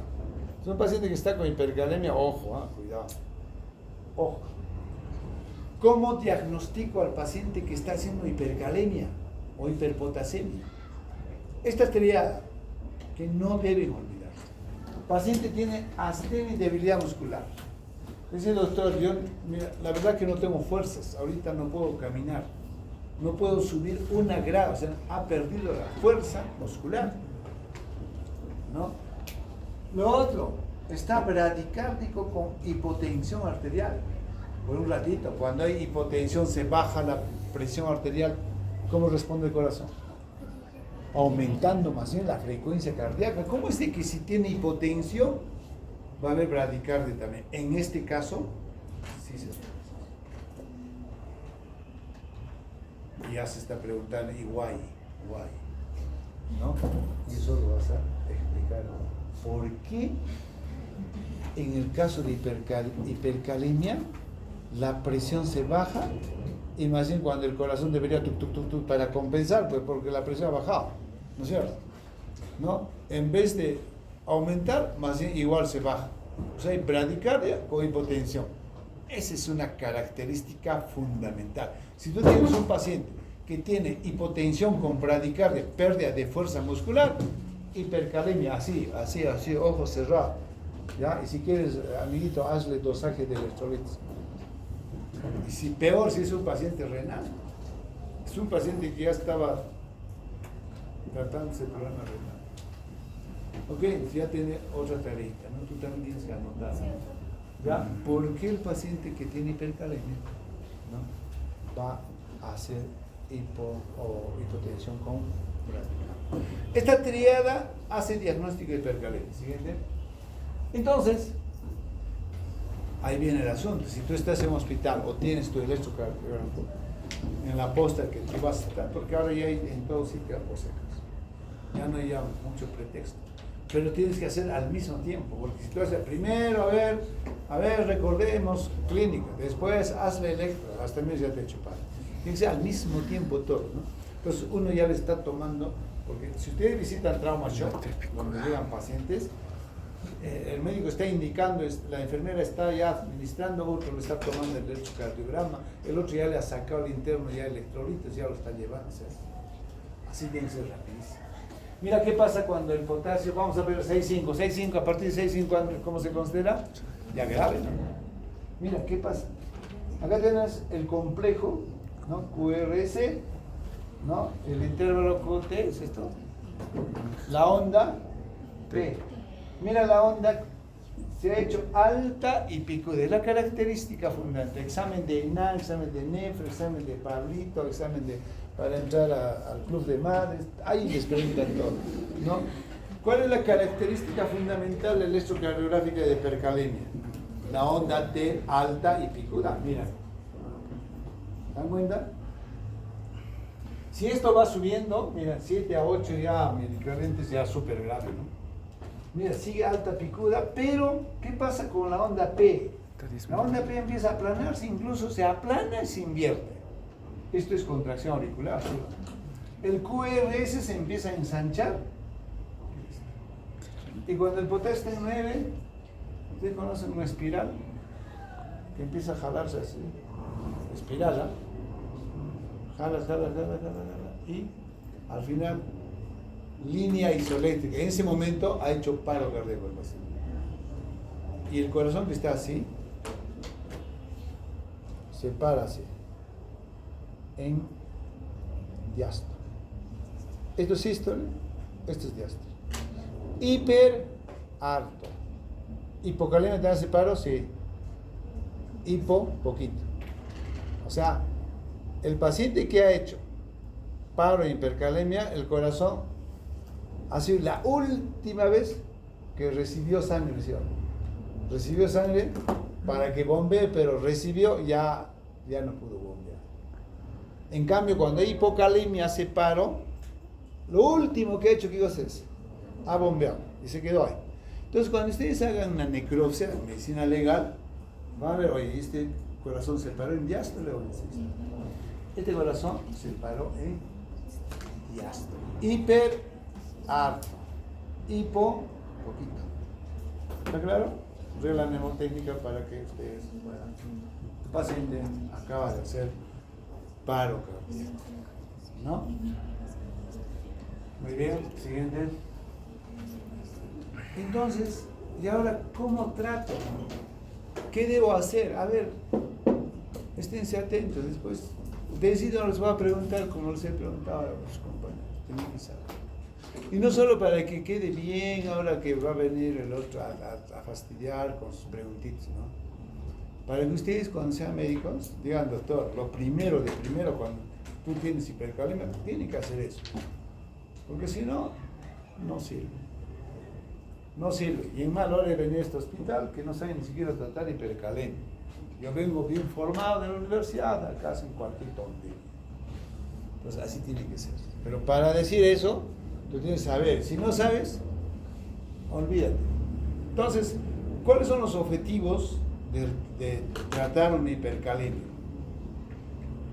Es un paciente que está con hipercalemia, ojo, cuidado. Ojo. ¿Cómo diagnostico al paciente que está haciendo hipercalemia o hiperpotasemia? Esta teoría que no deben olvidar. El paciente tiene astenia y debilidad muscular. Dice el doctor, mira, la verdad que no tengo fuerzas, ahorita no puedo caminar, no puedo subir una grada, o sea, ha perdido la fuerza muscular, ¿no? Lo otro, está bradicárdico con hipotensión arterial. Por un ratito, cuando hay hipotensión se baja la presión arterial, ¿cómo responde el corazón? aumentando más bien la frecuencia cardíaca. ¿Cómo es de que si tiene hipotensión va a haber bradicardia también? En este caso, sí se da. Y ya se está preguntando, ¿y why? ¿No? Y eso lo vas a explicar. ¿Por qué en el caso de hipercalemia la presión se baja? Y más bien cuando el corazón debería para compensar, pues porque la presión ha bajado, ¿no es cierto? ¿No? En vez de aumentar, más bien igual se baja. O sea, hay bradicardia o hipotensión. Esa es una característica fundamental. Si tú tienes un paciente que tiene hipotensión con bradicardia, pérdida de fuerza muscular, hipercalemia, así, ojos cerrados, ¿ya? Y si quieres, amiguito, hazle dosaje de electrolitos. Y si peor, si es un paciente renal, es un paciente que ya estaba tratándose de problema renal. Ok, ya tiene otra tareita, ¿no? Tú también tienes que anotar. ¿Ya? ¿Por qué el paciente que tiene hipercalemia, ¿no?, va a hacer hipotensión con bradicardia? Esta triada hace diagnóstico de hipercalemia. ¿Siguiente? Entonces, ahí viene el asunto. Si tú estás en un hospital o tienes tu electrocardiograma en la posta que tú vas a estar, porque ahora ya hay en todo sitio apostas, ya no hay ya mucho pretexto, pero tienes que hacer al mismo tiempo, porque si tú haces primero, a ver, recordemos clínica, después hazle electro, hasta el mes ya te he hecho para. Tiene que ser al mismo tiempo todo, ¿no? Entonces uno ya le está tomando, porque si ustedes visitan Trauma Shock, donde llegan pacientes, el médico está indicando, la enfermera está ya administrando, otro le está tomando el electrocardiograma, el otro ya le ha sacado el interno, ya electrolitos, ya lo está llevando. O sea, así tiene que ser rapidísimo. Mira qué pasa cuando el potasio, vamos a ver 6,5, a partir de 6,5, ¿cómo se considera? Ya grave, ¿no? Mira qué pasa. Acá tienes el complejo, ¿no? QRS, ¿no? El intervalo QT, ¿es esto? La onda P. Mira, la onda se ha hecho alta y picuda. Es la característica fundamental. Examen de INA, examen de NEFRO, examen de Pablito, examen para entrar al club de madres. Ahí les preguntan todo, ¿no? ¿Cuál es la característica fundamental de la electrocardiográfica de hipercalemia? La onda T alta y picuda. Mira. ¿Dan cuenta? Si esto va subiendo, mira, 7 a 8 ya, milicorrientes ya súper grave, ¿no? Mira, sigue alta picuda, pero ¿qué pasa con la onda P? La onda P empieza a aplanarse, incluso se aplana y se invierte. Esto es contracción auricular. El QRS se empieza a ensanchar. Y cuando el potasio está en 9, ¿ustedes conocen una espiral? Que empieza a jalarse así. Espiral, ¿ah? Jala. Y al final, línea isoeléctrica. En ese momento ha hecho paro cardíaco el paciente. Y el corazón que está así, se para así, en diástole. Esto es sístole, esto es diástole. Hiperarto. Hipocalemia te hace paro, sí. Hipo, poquito. O sea, el paciente que ha hecho paro en hipercalemia, el corazón ha sido la última vez que recibió sangre, ¿sí? Recibió sangre para que bombee, pero recibió, ya no pudo bombear. En cambio, cuando hay hipocalemia, hace paro, lo último que ha hecho, ¿qué cosa es? Ha bombeado y se quedó ahí. Entonces, cuando ustedes hagan una necropsia en medicina legal, van a ver, oye, este corazón se paró en diástole o en sístole. Este corazón se paró en diástole. Hiperarto. Hipo, poquito. ¿Está claro? Regla mnemotécnica para que ustedes puedan. El paciente acaba de hacer paro cardíaco, ¿no? Muy bien, siguiente. Entonces, ¿y ahora cómo trato? ¿Qué debo hacer? A ver, esténse atentos. Después, ustedes no les voy a preguntar como les he preguntado a los compañeros. Tienen que saber. Y no solo para que quede bien ahora que va a venir el otro a fastidiar con sus preguntitas, ¿no? Para que ustedes cuando sean médicos digan, doctor, lo primero cuando tú tienes hipercalemia, tienen que hacer eso. Porque si no, no sirve. No sirve. Y en mal hora he venido a este hospital que no saben ni siquiera tratar hipercalemia. Yo vengo bien formado de la universidad, acá hacen cualquier tontería. Entonces así tiene que ser. Pero para decir eso, tú tienes que saber. Si no sabes, olvídate. Entonces, ¿cuáles son los objetivos de tratar una hipercalemia?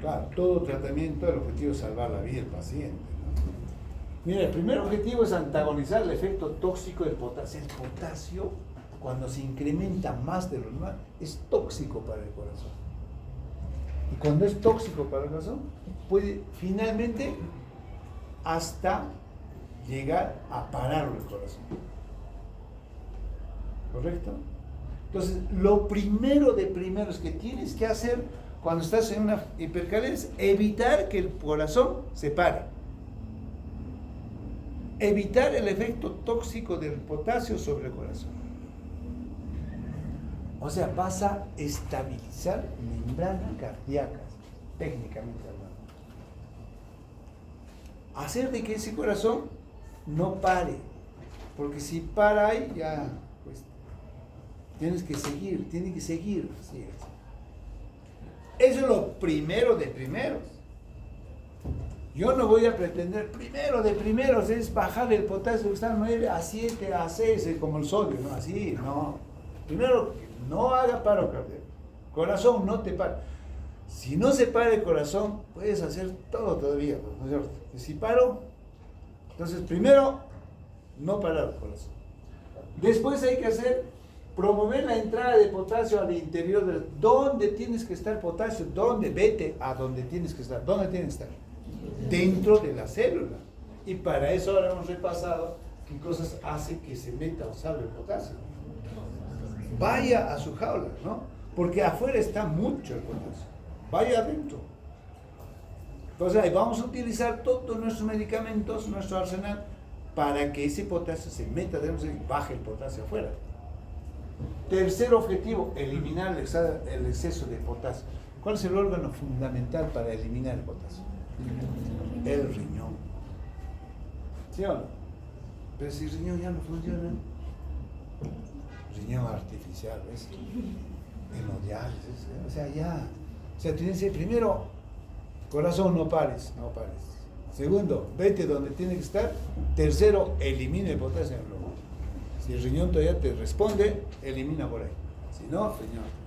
Claro, todo tratamiento, el objetivo es salvar la vida del paciente, ¿no? Mira, el primer objetivo es antagonizar el efecto tóxico del potasio. El potasio, cuando se incrementa más de lo normal, es tóxico para el corazón. Y cuando es tóxico para el corazón, puede finalmente hasta llegar a parar el corazón. ¿Correcto? Entonces, lo primero de primeros que tienes que hacer cuando estás en una hipercalemia es evitar que el corazón se pare. Evitar el efecto tóxico del potasio sobre el corazón. O sea, vas a estabilizar membranas cardíacas, técnicamente hablando. Hacer de que ese corazón no pare, porque si para ahí ya, pues, tiene que seguir. Así es. Eso es lo primero de primeros. Yo no voy a pretender, primero de primeros es bajar el potasio, está 9 a 7 a 6, como el sodio, ¿no? Así, no. Primero, no haga paro cardíaco. Corazón, no te para. Si no se para el corazón, puedes hacer todo todavía, ¿no es cierto? Y si paro, entonces primero, no parar el corazón. Después hay que promover la entrada de potasio al interior ¿dónde tienes que estar potasio? ¿Dónde? Vete a donde tienes que estar. ¿Dónde tienes que estar? Dentro de la célula. Y para eso ahora hemos repasado qué cosas hace que se meta o salga el potasio. Vaya a su jaula, ¿no? Porque afuera está mucho el potasio. Vaya adentro. Entonces ahí vamos a utilizar todos nuestros medicamentos, nuestro arsenal, para que ese potasio se meta dentro y baje el potasio afuera. Tercer objetivo, eliminar el exceso de potasio. ¿Cuál es el órgano fundamental para eliminar el potasio? El riñón. ¿Sí o no? Pero si el riñón ya no funciona, riñón artificial, ¿ves? Hemodiálisis, o sea, ya. O sea, tienes que primero, corazón, no pares. Segundo, vete donde tiene que estar. Tercero, elimina el potasio en el lomo. Si el riñón todavía te responde, elimina por ahí. Si no, riñón.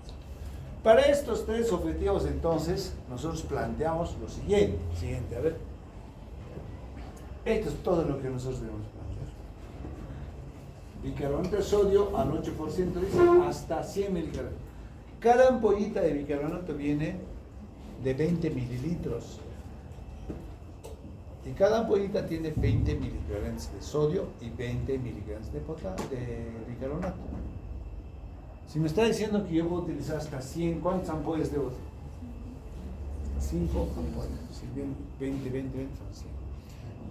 Para estos tres objetivos, entonces, nosotros planteamos lo siguiente. A ver. Esto es todo lo que nosotros debemos plantear. Bicarbonato de sodio al 8%, dice, hasta 100 miligramos. Cada ampollita de bicarbonato viene de 20 mililitros. Y cada ampollita tiene 20 miligramos de sodio y 20 miligramos de bicarbonato. Si me está diciendo que yo puedo utilizar hasta 100, ¿cuántas ampollas debo hacer? 5 ampollas. Si bien 20 son 100.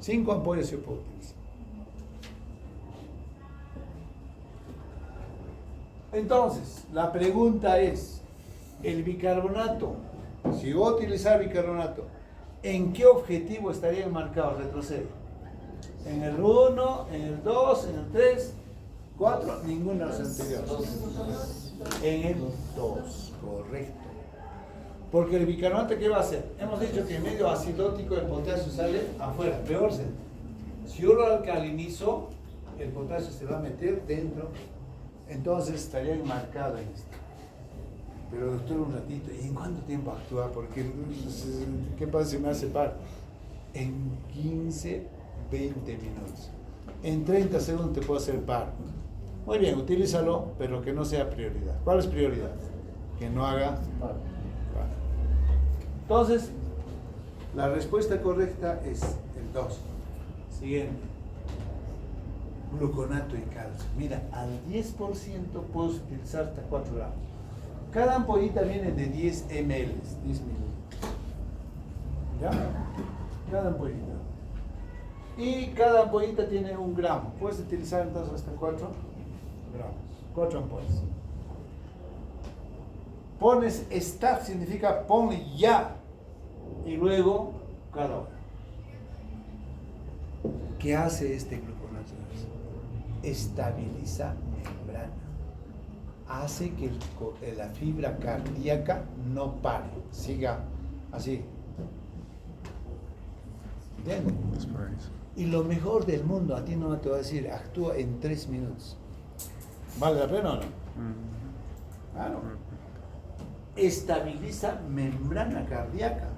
5 ampollas yo puedo utilizar. Entonces, la pregunta es, el bicarbonato, si voy a utilizar bicarbonato, ¿en qué objetivo estaría enmarcado? Retrocede. En el 1, en el 2, en el 3, 4, ninguna de las anteriores. En el 2, correcto. Porque el bicarbonato, ¿qué va a hacer? Hemos dicho que en medio acidótico el potasio sale afuera, peor. Si yo lo alcalinizo, el potasio se va a meter dentro, entonces estaría enmarcado en esto. Pero doctor, un ratito, ¿y en cuánto tiempo actúa? Porque, ¿qué pasa si me hace par? En 15, 20 minutos. En 30 segundos te puedo hacer par. Muy bien, utilízalo, pero que no sea prioridad. ¿Cuál es prioridad? Que no haga par. Entonces, la respuesta correcta es el 2. Siguiente. Gluconato y calcio. Mira, al 10% puedes utilizar hasta 4 gramos. Cada ampollita viene de 10 ml, 10 mililitros. ¿Ya? Cada ampollita. Y cada ampollita tiene 1 gramo. Puedes utilizar entonces hasta 4 gramos. 4 ampollas. Pones start, significa ponle ya. Y luego cada hora. ¿Qué hace este gluconato? Estabiliza membrana. Hace que la fibra cardíaca no pare, siga así. ¿Entiendes? Y lo mejor del mundo, a ti no te voy a decir, actúa en 3 minutos. ¿Vale la pena o no? Claro. Estabiliza membrana cardíaca.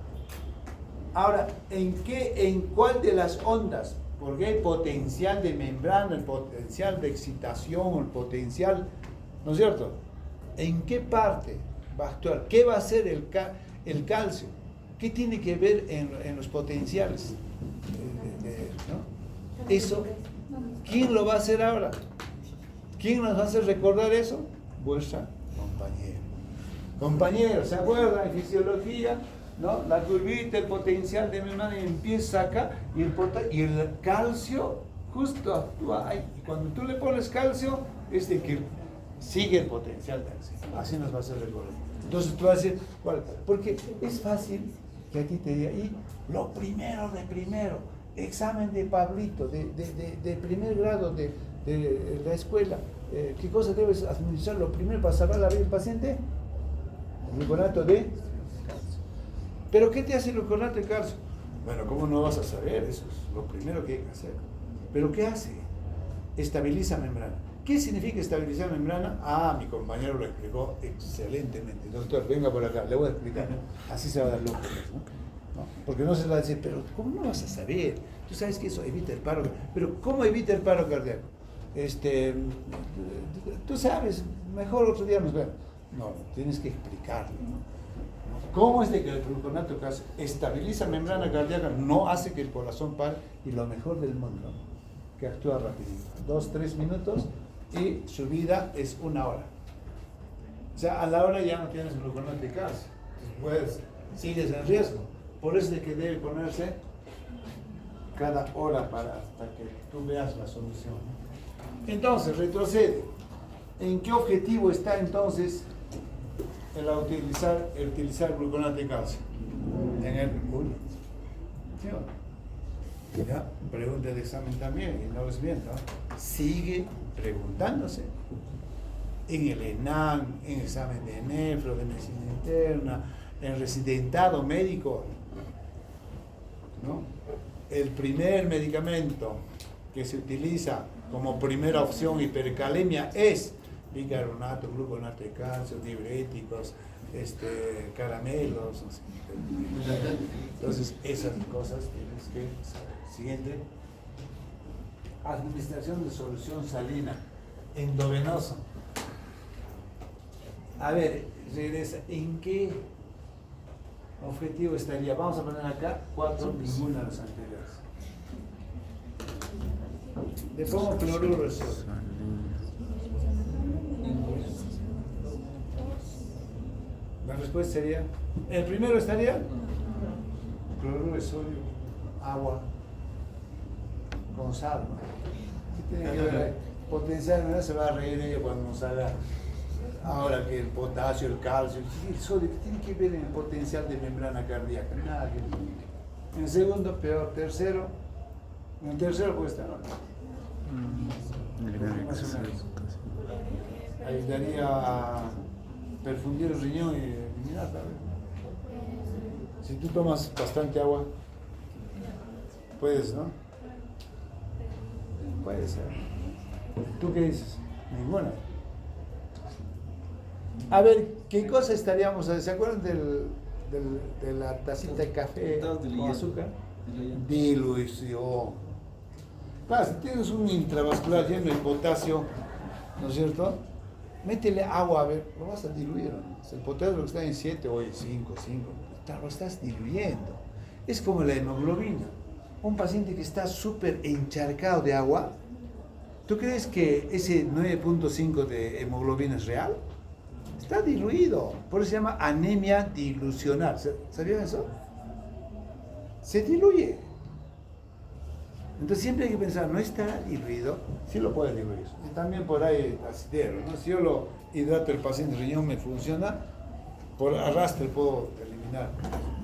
Ahora, ¿en cuál de las ondas? Porque hay potencial de membrana, el potencial de excitación, el potencial, ¿no es cierto? ¿En qué parte va a actuar? ¿Qué va a hacer el calcio? ¿Qué tiene que ver en los potenciales? ¿No? Eso, ¿quién lo va a hacer ahora? ¿Quién nos hace recordar eso? Vuestra compañera. Compañeros, ¿se acuerdan? En fisiología, ¿no? La curvita, el potencial de membrana empieza acá y el calcio justo actúa ahí. Y cuando tú le pones calcio, es de que sigue el potencial de acción. Así nos va a hacer recordar. Entonces tú vas a decir, ¿cuál? Porque es fácil que a ti te diga, y lo primero de primero, examen de Pablito, de primer grado de la escuela, ¿qué cosa debes administrar lo primero para salvar la vida del paciente? El gluconato de calcio. ¿Pero qué te hace el gluconato de calcio? Bueno, ¿cómo no vas a saber? Eso es lo primero que hay que hacer. ¿Pero qué hace? Estabiliza membrana. ¿Qué significa estabilizar membrana? Ah, mi compañero lo explicó excelentemente. Doctor, venga por acá, le voy a explicar. Así se va a dar loco, ¿no? Porque no se va a decir, pero ¿cómo no vas a saber? Tú sabes que eso evita el paro. Pero ¿cómo evita el paro cardíaco? Tú sabes, mejor otro día nos vemos. No, tienes que explicarlo. ¿Cómo es de que el gluconato calcio estabiliza membrana cardíaca? No hace que el corazón pare, y lo mejor del mundo, que actúa rapidito. 2-3 minutos y su vida es 1 hora. O sea, a la hora ya no tienes gluconato de calcio. Pues sigues en riesgo. Por eso es de que debe ponerse cada hora hasta que tú veas la solución. Entonces, retrocede. ¿En qué objetivo está entonces el utilizar gluconato de calcio? En el ya, pregunta de examen también, y no les miento, sigue preguntándose. En el ENAM, en examen de nefro, de medicina interna, en residentado médico, ¿no? El primer medicamento que se utiliza como primera opción hipercalemia es bicarbonato, gluconato de calcio, diuréticos, caramelos. Entonces, esas cosas tienes que saber. Siguiente. Administración de solución salina, endovenoso. A ver, regresa. ¿En qué objetivo estaría? Vamos a poner acá 4, ninguna de las anteriores. Le pongo cloruro de sodio. La respuesta sería, el primero estaría cloruro de sodio, agua con sal, ¿no? ¿Qué tiene que ver? Potencialmente se va a reír ella cuando nos haga ahora que el potasio, el calcio, el sodio, ¿qué tiene que ver en el potencial de membrana cardíaca? Nada que ver. En segundo, peor. Tercero, en tercero puede estar, ¿no? Ayudaría a perfundir el riñón y eliminar, ¿sabes? Si tú tomas bastante agua, puedes, ¿no? Puede ser. ¿Tú qué dices? Ninguna. A ver, ¿qué cosa estaríamos? ¿Se acuerdan de la tacita de café con azúcar? Dilución. Claro, si tienes un intravascular lleno de potasio, ¿no es cierto? Métele agua, a ver, lo vas a diluir, ¿no? Si el potasio está en 7 o en 5, lo estás diluyendo. Es como la hemoglobina. Un paciente que está súper encharcado de agua, ¿tú crees que ese 9.5 de hemoglobina es real? Está diluido, por eso se llama anemia dilucional. ¿Sabían eso? Se diluye. Entonces siempre hay que pensar, ¿no está diluido? Sí lo puede diluir. Y también por ahí acidero, ¿no? Si yo lo hidrato el paciente, el riñón me funciona, por arrastre puedo eliminar.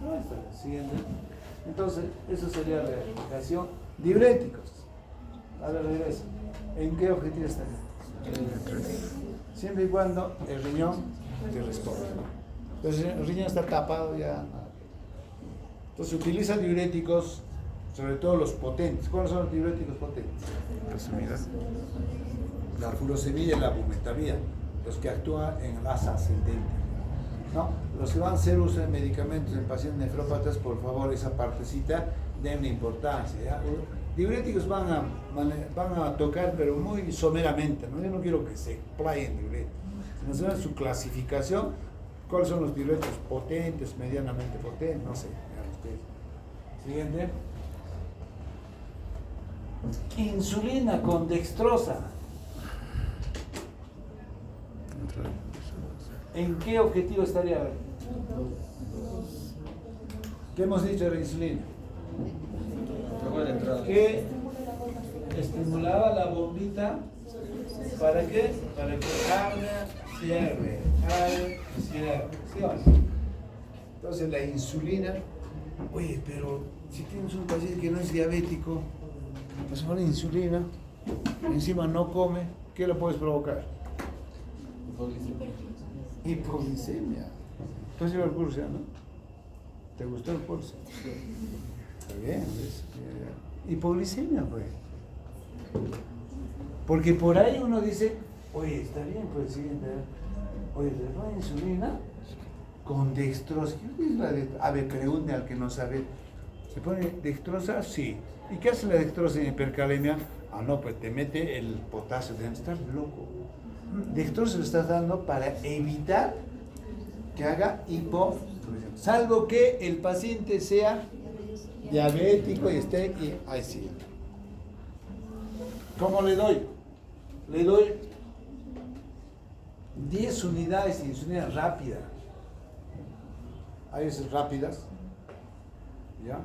No está siguiente. Entonces, eso sería la explicación. Diuréticos. A ver, regresa. ¿En qué objetivo está? Siempre y cuando el riñón te responde. Entonces el riñón está tapado ya. Entonces utiliza diuréticos, sobre todo los potentes. ¿Cuáles son los diuréticos potentes? La furosemida y la bumetamida, los que actúan en el asa ascendente. ¿No? Los que van a hacer uso de medicamentos en pacientes nefrópatas, por favor, esa partecita denle importancia. ¿Ya? Diuréticos van a tocar, pero muy someramente, ¿no? Yo no quiero que se explayen diuréticos, sino saber su clasificación, cuáles son los diuréticos potentes, medianamente potentes, no sé. Vean ustedes. Siguiente. Insulina con dextrosa. ¿En qué objetivo estaría? ¿Qué hemos dicho de la insulina? Que estimulaba la bombita. ¿Para qué? Para que abra, cierre, cierre. ¿Sí o no? Entonces la insulina, oye, pero si tienes un paciente que no es diabético, pues pone insulina, encima no come, ¿qué le puedes provocar? Hipoglicemia. Entonces lleva el curso, ¿no? ¿Te gustó el curso? Está bien, ¿ves? Hipoglicemia, pues. Porque por ahí uno dice, oye, está bien, pues siguiente, oye, le pone insulina con dextrosa. ¿Qué es la dextrosa? A ver, pregunte al que no sabe. ¿Se pone dextrosa? Sí. ¿Y qué hace la dextrosa en hipercalemia? Ah, no, pues te mete el potasio, debes estar loco. Dextrosa le estás dando para evitar que haga hipoglucemia, salvo que el paciente sea diabético y esté y ahí sí. ¿Cómo le doy? Le doy 10 unidades de insulina rápida. Hay veces rápidas, ¿ya?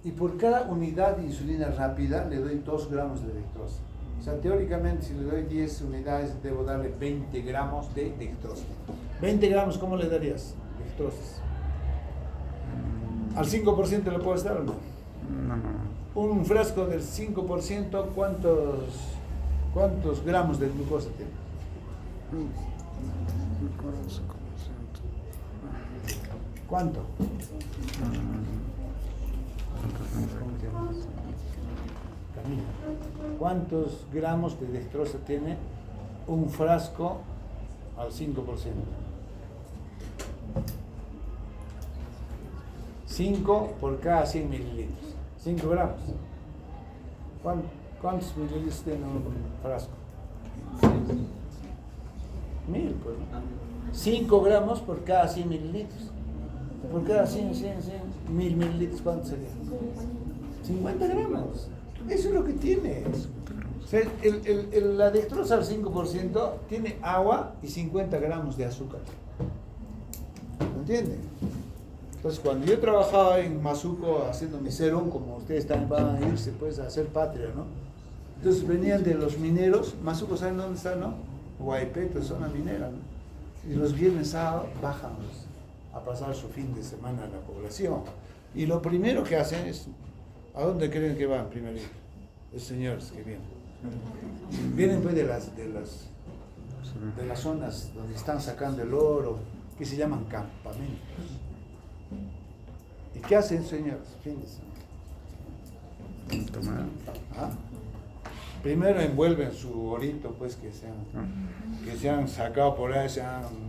Y por cada unidad de insulina rápida le doy 2 gramos de dextrosa. O sea, teóricamente, si le doy 10 unidades, debo darle 20 gramos de dextrosa. 20 gramos, ¿cómo le darías? Dextrosa. ¿Al 5% le puedes dar o no? No. Un frasco del 5%, ¿cuántos gramos de glucosa tiene? ¿Cuánto? Camila, ¿cuántos gramos de dextrosa tiene un frasco al 5%? 5 por cada 100 mililitros. 5 gramos. ¿Cuántos mililitros tiene un frasco? 1000, pues. 5 gramos por cada 100 mililitros. Por cada 100, 1000 mililitros, ¿cuánto sería? 50 gramos. Eso es lo que tiene. O sea, la dextrosa al 5% tiene agua y 50 gramos de azúcar. ¿Me entienden? Entonces, cuando yo trabajaba en Mazuco haciendo mi serum, como ustedes también van a irse pues, a hacer patria, ¿no? Entonces venían de los mineros. Mazuco, ¿saben dónde está, no? Guaypeto, zona minera, ¿no? Y los viernes sábados bajan a pasar su fin de semana a la población. Y lo primero que hacen es, ¿a dónde creen que van primero? Los señores que vienen. Vienen pues de las zonas donde están sacando el oro, que se llaman campamentos. ¿Y qué hacen, señores? Fin de semana. ¿Ah? Primero envuelven su orito, pues, que se han sacado por ahí,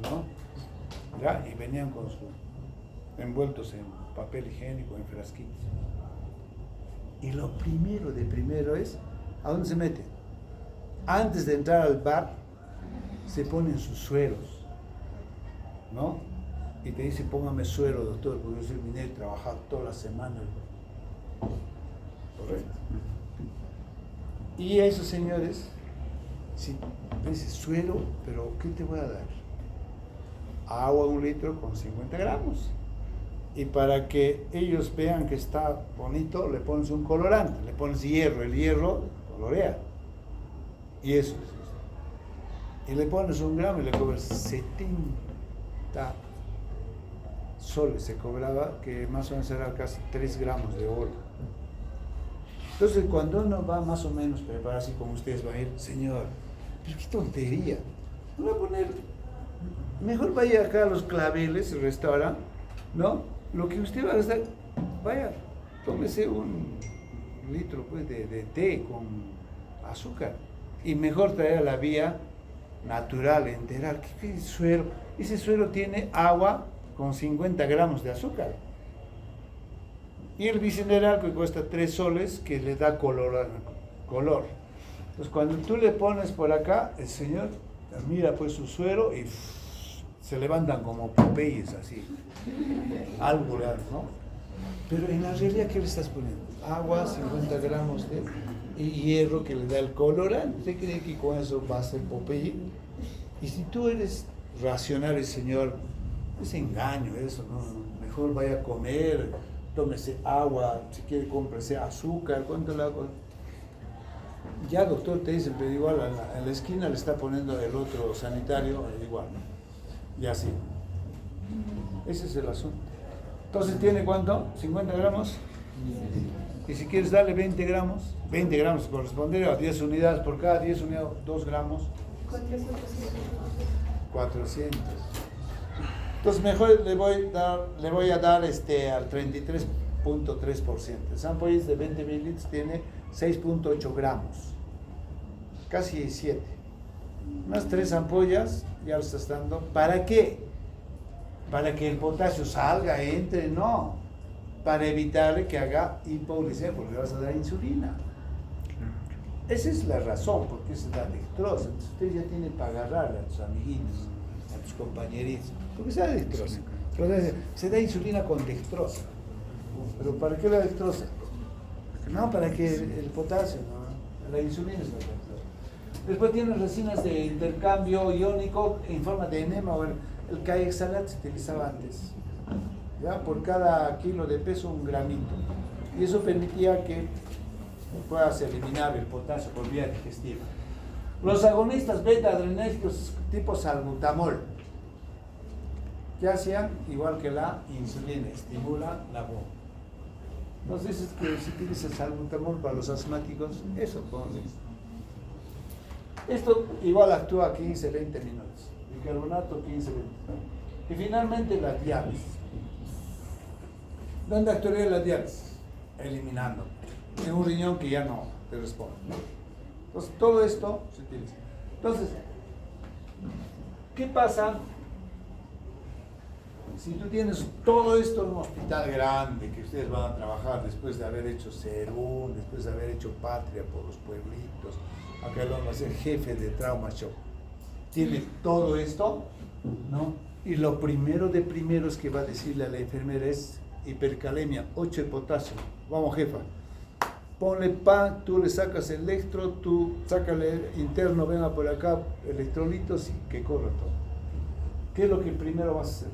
¿no? ¿Ya? Y venían con envueltos en papel higiénico, en frasquitos. Y lo primero es, ¿a dónde se meten? Antes de entrar al bar, se ponen sus sueros, ¿no? Y te dice, póngame suero, doctor, porque yo soy minero, he trabajado toda la semana. Correcto. Y a esos señores, si me dice suero, pero ¿qué te voy a dar? Agua 1 litro con 50 gramos. Y para que ellos vean que está bonito, le pones un colorante, le pones hierro, el hierro colorea. Y eso es. Y le pones 1 gramo y le cobras 70 soles. Se cobraba, que más o menos era casi 3 gramos de oro. Entonces, cuando uno va más o menos preparado, así como ustedes van a ir, señor, pero qué tontería. Voy a poner, mejor vaya acá a los Claveles, el restaurante, ¿no? Lo que usted va a gastar, vaya, tómese un litro pues, de té con azúcar. Y mejor traer a la vía natural, enterar. ¿Qué suero? Ese suero tiene agua con 50 gramos de azúcar. Y el bicenteral que cuesta 3 soles, que le da color. Entonces cuando tú le pones por acá, el señor mira pues su suero y se levantan como Popeyes así. Algo le dan, ¿no? Pero en la realidad, ¿qué le estás poniendo? Agua, 50 gramos de hierro que le da el colorante. ¿Usted cree que con eso va a ser Popeye? Y si tú eres racional, el señor, es engaño eso, ¿no? Mejor vaya a comer, tómese agua, si quiere cómprese azúcar, ¿cuánto le hago? Ya doctor te dicen, pero igual en la esquina le está poniendo el otro sanitario, igual, ¿no? Y así. Ese es el asunto. Entonces, ¿tiene cuánto? ¿50 gramos? Y si quieres darle 20 gramos corresponde a 10 unidades, por cada 10 unidades, 2 gramos. 400. Entonces, mejor le voy a dar al 33.3%. Esa ampolla de 20 mililitros tiene 6.8 gramos. Casi 7. Unas 3 ampollas ya lo estás dando. ¿Para qué? Para que el potasio salga, entre, no. Para evitar que haga hipoglicemia, porque le vas a dar insulina. Esa es la razón, porque es la dextrosa. Entonces usted ya tiene para agarrarle a tus amiguitos, a tus compañeritos, porque se da dextrosa. Entonces, se da insulina con dextrosa. ¿Pero para qué la dextrosa? No, para que el potasio, ¿no? La insulina es la dextrosa. Después tiene resinas de intercambio iónico en forma de enema, o el Caexalat se utilizaba antes. ¿Ya? Por cada kilo de peso, 1 gramito. Y eso permitía que puedas eliminar el potasio por vía digestiva. Los agonistas beta-adrenérgicos tipo salbutamol, ¿qué hacían? Igual que la insulina, estimula la bomba. Entonces es que si utilizas salbutamol para los asmáticos, eso pones. Esto igual actúa 15-20 minutos. Bicarbonato 15-20. Y finalmente la diálisis. ¿Dónde actuaría la diálisis? Eliminando. En un riñón que ya no te responde. Entonces todo esto se utiliza. Entonces, ¿qué pasa si tú tienes todo esto en un hospital grande que ustedes van a trabajar después de haber hecho Serún, después de haber hecho Patria por los pueblitos? Acá lo va a ser jefe de trauma shock. Tiene todo esto, ¿no? Y lo primero de primero es que va a decirle a la enfermera es hipercalemia, 8 de potasio. Vamos, jefa. Ponle pan, tú le sacas el electro, tú sácale interno, venga por acá, electrolitos y que corra todo. ¿Qué es lo que primero vas a hacer?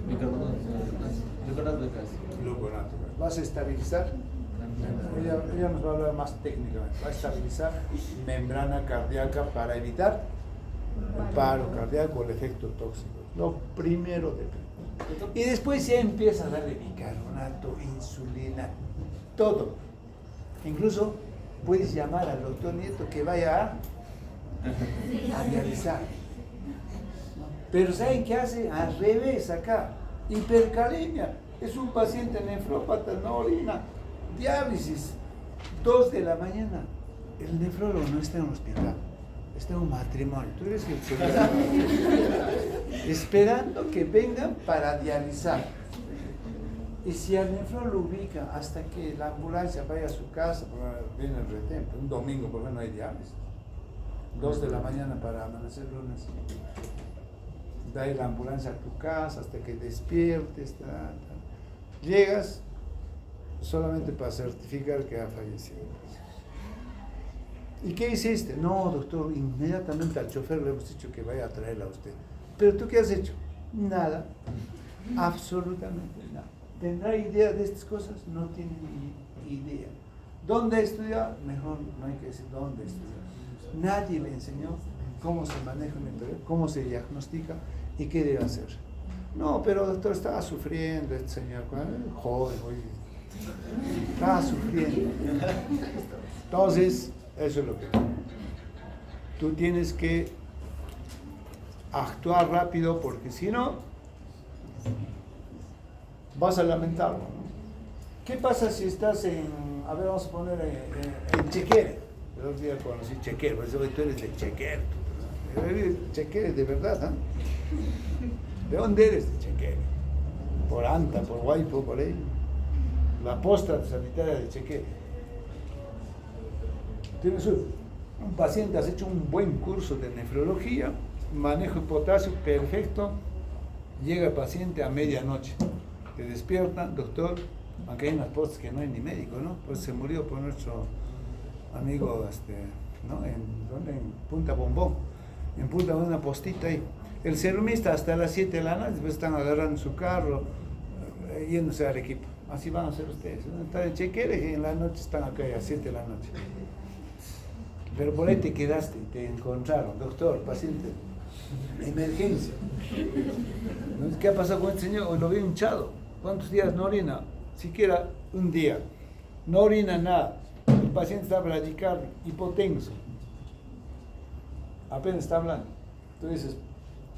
Bicarbonato de calcio. Gluconato. ¿Vas a estabilizar? Ella nos va a hablar más técnicamente. Va a estabilizar membrana cardíaca para evitar el paro cardíaco o el efecto tóxico. Lo primero de primero. Y después ya empieza a darle bicarbonato, insulina, todo. Incluso puedes llamar al doctor Nieto que vaya a dializar. Pero ¿saben qué hace? Al revés acá. Hipercalemia. Es un paciente nefrópata, no orina. Diálisis. 2 de la mañana. El nefrólogo no está en un hospital. Está en un matrimonio. Tú eres el celular. Esperando que vengan para dializar. Y si al nefrólogo lo ubica hasta que la ambulancia vaya a su casa, viene el retempo. Un domingo, por ejemplo, no hay diálisis. 2 de la mañana para amanecer lunes. Da ahí la ambulancia a tu casa hasta que despiertes. Llegas solamente para certificar que ha fallecido. ¿Y qué hiciste? No, doctor, inmediatamente al chofer le hemos dicho que vaya a traerla a usted. ¿Pero tú qué has hecho? Nada, absolutamente nada. ¿Tendrá idea de estas cosas? No tiene ni idea. ¿Dónde estudia? Mejor no hay que decir dónde estudia. Nadie le enseñó cómo se maneja una enfermedad, cómo se diagnostica y qué debe hacer. No, pero doctor, estaba sufriendo este señor, joven, hoy Está sufriendo. Entonces, eso es lo que tú tienes que actuar rápido, porque si no, vas a lamentarlo, ¿no? ¿Qué pasa si estás en, a ver, vamos a poner en Chequere? El otro día conocí Chequere, por eso tú eres de Chequere. Chequere de verdad, ¿eh? ¿De dónde eres de Chequere? Por Anta, por Guaypo, por ahí. La posta sanitaria de Chequere. Tienes un paciente, has hecho un buen curso de nefrología, manejo de potasio perfecto, llega el paciente a medianoche, te despierta, doctor, aunque hay unas postas que no hay ni médico, ¿no? Pues se murió por nuestro amigo, ¿no? En Punta Bombón, en Punta Bombón, una postita ahí. El serumista hasta las 7 de la noche, después están agarrando su carro, yéndose a Arequipa. Así van a hacer ustedes. Están en Chequere y en la noche están acá a las 7 de la noche. Pero por ahí te quedaste y te encontraron, doctor, paciente, emergencia. ¿Qué ha pasado con este señor? Hoy lo vi hinchado. ¿Cuántos días no orina? Siquiera un día. No orina nada. El paciente está bradicardio, hipotenso. Apenas está hablando. Tú dices,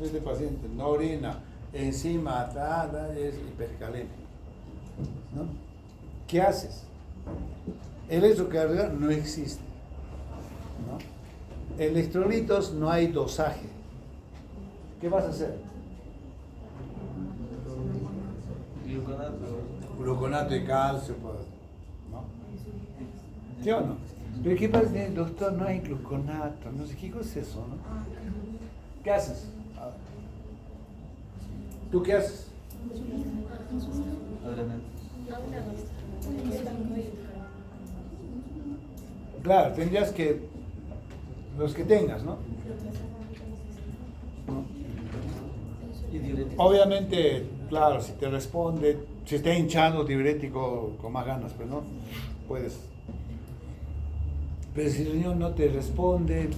este paciente no orina, encima es hipercalémico, ¿no? ¿Qué haces? El electrocardiograma no existe, ¿no? Electrolitos no hay dosaje. ¿Qué vas a hacer? Gluconato de calcio, pues, ¿no? ¿Sí o no? Pero ¿qué pasa? Doctor, no hay gluconato, no sé qué cosa es eso, ¿no? ¿Qué haces? ¿Tú qué haces? Claro, tendrías que, los que tengas, ¿no? Obviamente, claro, si te responde, si está hinchado, diurético, con más ganas, pues no, puedes. Pero si el señor no te responde,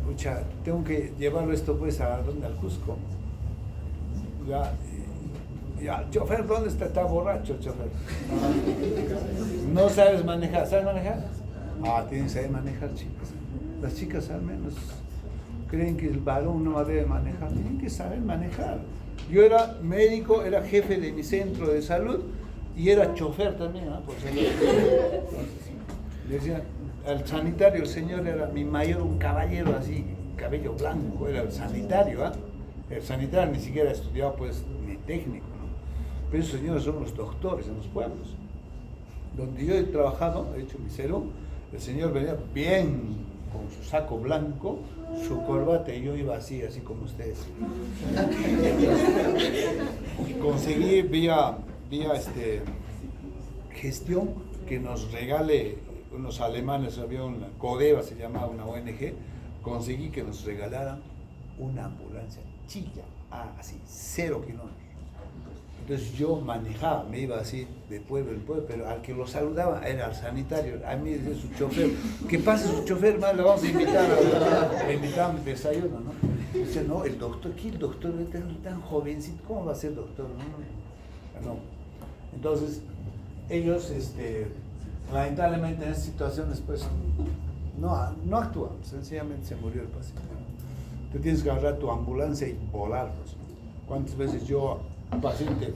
pucha, tengo que llevarlo esto pues a ¿dónde? Al Cusco. Ya, chofer, ¿dónde está? Está borracho el chofer. No sabes manejar, ¿sabes manejar? Tienes que saber manejar, chicas. Las chicas al menos creen que el varón no debe manejar, tienen que saber manejar. Yo era médico, era jefe de mi centro de salud y era chofer también, ¿no? Por salud. Le decía al sanitario, el señor era mi mayor, un caballero así, cabello blanco, era el sanitario, ¿ah? El sanitario ni siquiera estudiaba pues ni técnico, ¿no? Pero esos señores son los doctores en los pueblos. Donde yo he trabajado, he hecho mi cero, el señor venía bien con su saco blanco, su corbata, y yo iba así como ustedes. Y conseguí vía gestión que nos regale unos alemanes, había una Codeva, se llamaba una ONG, conseguí que nos regalaran una ambulancia chilla, así, 0 kilómetros. Entonces yo manejaba, me iba así de pueblo en pueblo, pero al que lo saludaba era el sanitario, a mí decía su chofer, que pase su chofer, más le vamos a invitar, le invitaban desayuno, ¿no? Dice, no, el doctor, ¿qué el doctor es tan jovencito? ¿Cómo va a ser doctor? No. Entonces, ellos, lamentablemente en esas situaciones, pues, no actúan, sencillamente se murió el paciente. Tú tienes que agarrar tu ambulancia y volarlos. ¿Cuántas veces yo, un paciente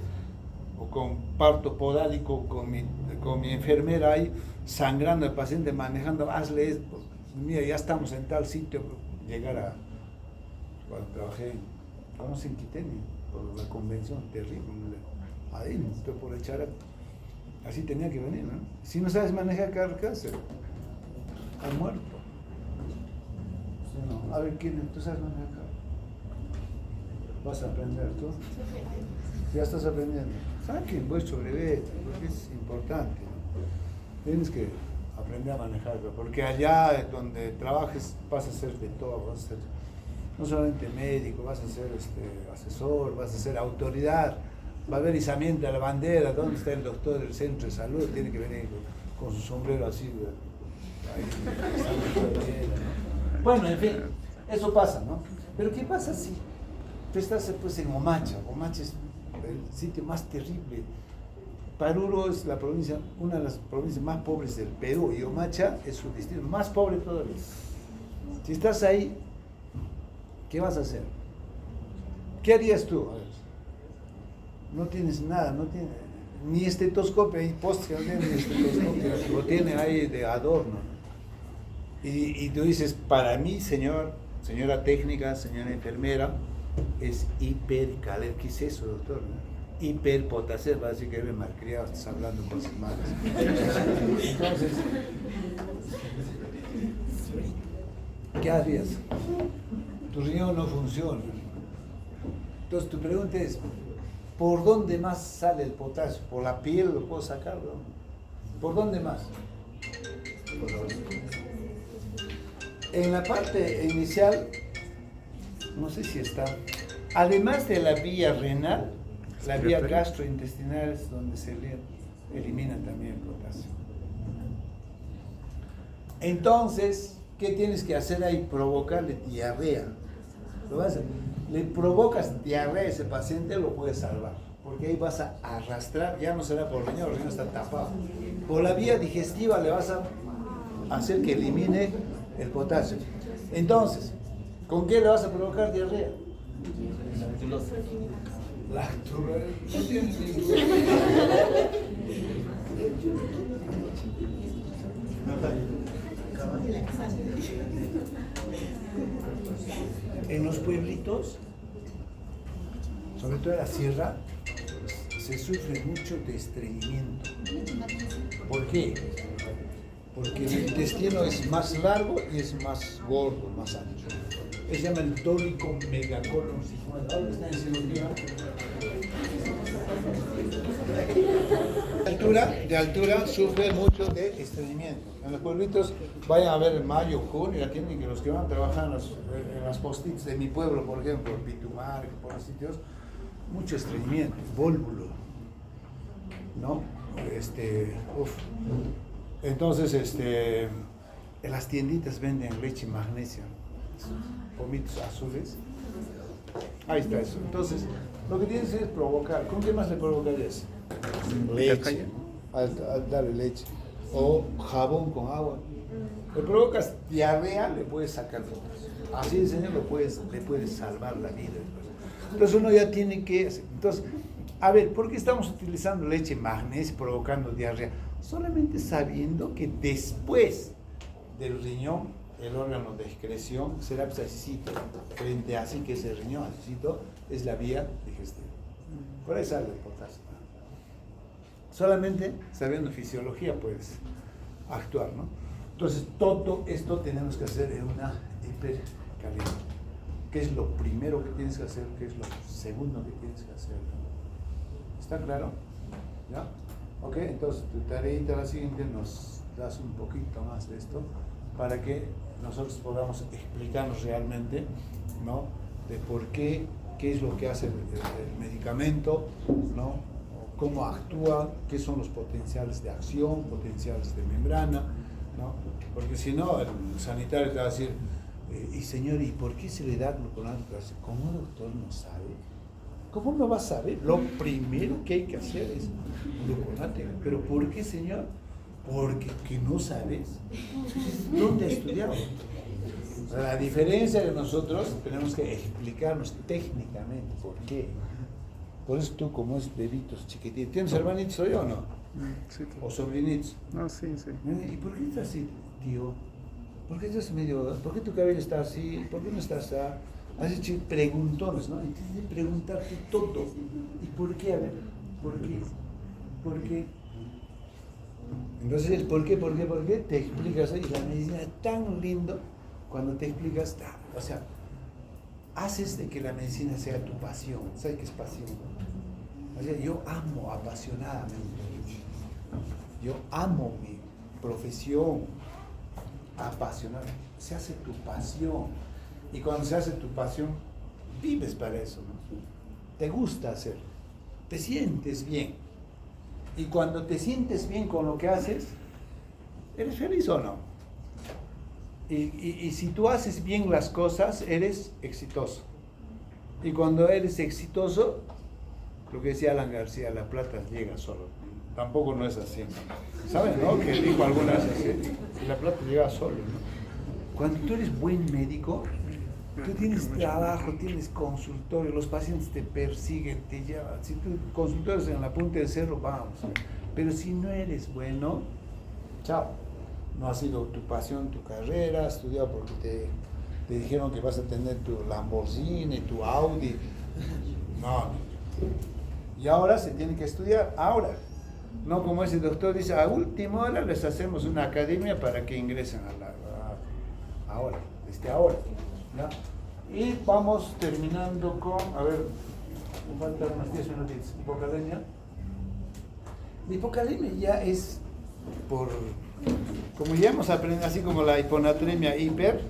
o con parto podálico, con mi enfermera ahí, sangrando el paciente, manejando, hazle esto, mira, ya estamos en tal sitio, cuando trabajé, ¿conocen en Quiteni? Por la convención, terrible, adentro, por echar, así tenía que venir, ¿no? Si no sabes manejar carcasa, has muerto. No. A ver, ¿tú sabes manejar carcasa? Vas a aprender tú. Ya estás aprendiendo. Saquen vuestro brevet, porque es importante, ¿no? Tienes que aprender a manejarlo, porque allá donde trabajes vas a ser de todo, vas a ser no solamente médico, vas a ser asesor, vas a ser autoridad, va a haber izamiento de la bandera, ¿dónde está el doctor del centro de salud? Tiene que venir con su sombrero así, bueno, en fin, eso pasa, ¿no? Pero ¿qué pasa si tú estás pues en Omacha? Omacha es el sitio más terrible, Paruro es la provincia, una de las provincias más pobres del Perú, y Omacha es su distrito más pobre todavía. Si estás ahí, ¿qué vas a hacer? ¿Qué harías tú? A ver, no tienes nada, no tienes ni estetoscopio, hay postes que no tienen ni estetoscopio, lo tienen ahí de adorno. Y tú dices, para mí, señora técnica, señora enfermera, es hipercaler. ¿Qué es eso, doctor? Hiperpotasio, va a decir que eres malcriado, estás hablando cosas malas. Entonces, ¿qué harías? Tu riñón no funciona. Entonces tu pregunta es, ¿por dónde más sale el potasio? ¿Por la piel lo puedo sacarlo? ¿Por dónde más? Por la orina. En la parte inicial, no sé si está, además de la vía renal, la vía gastrointestinal es donde se elimina también el potasio. Entonces, ¿qué tienes que hacer ahí? Provocarle diarrea. Lo vas a, le provocas diarrea a ese paciente, lo puedes salvar. Porque ahí vas a arrastrar, ya no será por el riñón está tapado. Por la vía digestiva le vas a hacer que elimine el potasio. Entonces, ¿con qué le vas a provocar diarrea? Lactulosa. No tienes ningún. En los pueblitos, sobre todo en la sierra, se sufre mucho de estreñimiento. ¿Por qué? Porque el intestino es más largo y es más gordo, más ancho. Se llama el dólico megacolon sigmoide. Ahora está en cirugía. De altura sufre mucho de estreñimiento. En los pueblitos, vayan a ver en mayo, junio, ya tienen que los que van a trabajar en las post-its de mi pueblo, por ejemplo, Pitumar, por los sitios, mucho estreñimiento, vólvulo, ¿no? Entonces, en las tienditas venden leche y magnesia, pomitos azules. Ahí está eso. Entonces, lo que tienes es provocar. ¿Con qué más le provocarías? Leche. Al darle leche. O jabón con agua. Le provocas diarrea, le puedes sacar fotos. Así de señor le puedes salvar la vida. Entonces uno ya tiene que... Entonces, a ver, ¿por qué estamos utilizando leche magnesia provocando diarrea? Solamente sabiendo que después del riñón, el órgano de excreción será abscesito, frente a así que ese riñón, abscesito, es la vía digestiva. Por ahí sale el potasio. Solamente sabiendo fisiología puedes actuar, ¿no? Entonces, todo esto tenemos que hacer en una hipercalidad. ¿Qué es lo primero que tienes que hacer? ¿Qué es lo segundo que tienes que hacer? ¿Está claro? ¿Ya? Ok, entonces tu tareita la siguiente nos das un poquito más de esto para que nosotros podamos explicarnos realmente, ¿no? De por qué es lo que hace el medicamento, ¿no? Cómo actúa, qué son los potenciales de acción, potenciales de membrana, ¿no? Porque si no, el sanitario te va a decir, y señor, ¿y por qué se le da gluconato? ¿Cómo doctor no sabe? ¿Cómo no va a saber? Lo primero que hay que hacer es gluconato. ¿Pero por qué, señor? Porque que no sabes. ¿Dónde has estudiado? La diferencia de nosotros tenemos que explicarnos técnicamente por qué. Por eso tú, como es bebitos chiquititos, ¿tienes hermanitos hoy o no? Sí. ¿O sobrinitos? No, sí. ¿Y por qué estás así, tío? ¿Por qué estás medio? ¿Por qué tu cabello está así? ¿Por qué no estás así? Has hecho preguntones, ¿no? Y tienes que preguntarte todo. ¿Y por qué? A ver, ¿por qué? ¿Por qué? Entonces el por qué te explicas ahí. La medicina es tan lindo cuando te explicas, o sea, haces de que la medicina sea tu pasión. ¿Sabes qué es pasión? O sea, yo amo apasionadamente. Yo amo mi profesión apasionada. Se hace tu pasión. Y cuando se hace tu pasión, vives para eso, ¿no? Te gusta hacerlo. Te sientes bien. Y cuando te sientes bien con lo que haces, ¿eres feliz o no? Y si tú haces bien las cosas, eres exitoso. Y cuando eres exitoso, lo que decía Alan García, la plata llega solo. tampoco no es así. ¿Saben, no? Que dijo algunas así, y la plata llega solo, ¿no? Cuando tú eres buen médico, tú tienes trabajo, tienes consultorio, los pacientes te persiguen, te llevan. Si tu consultorio es en la punta del cerro, vamos. Pero si no eres bueno, chao. No ha sido tu pasión, tu carrera, has estudiado porque te dijeron que vas a tener tu Lamborghini, tu Audi. No. Y ahora se tiene que estudiar, ahora. No como ese doctor dice, a última hora les hacemos una academia para que ingresen ahora, desde ahora. ¿Ya? Y vamos terminando con, a ver, me faltan unos 10 minutitos. Hipocalemia. La hipocalemia ya es por, como ya hemos aprendido, así como la hiponatremia hiper,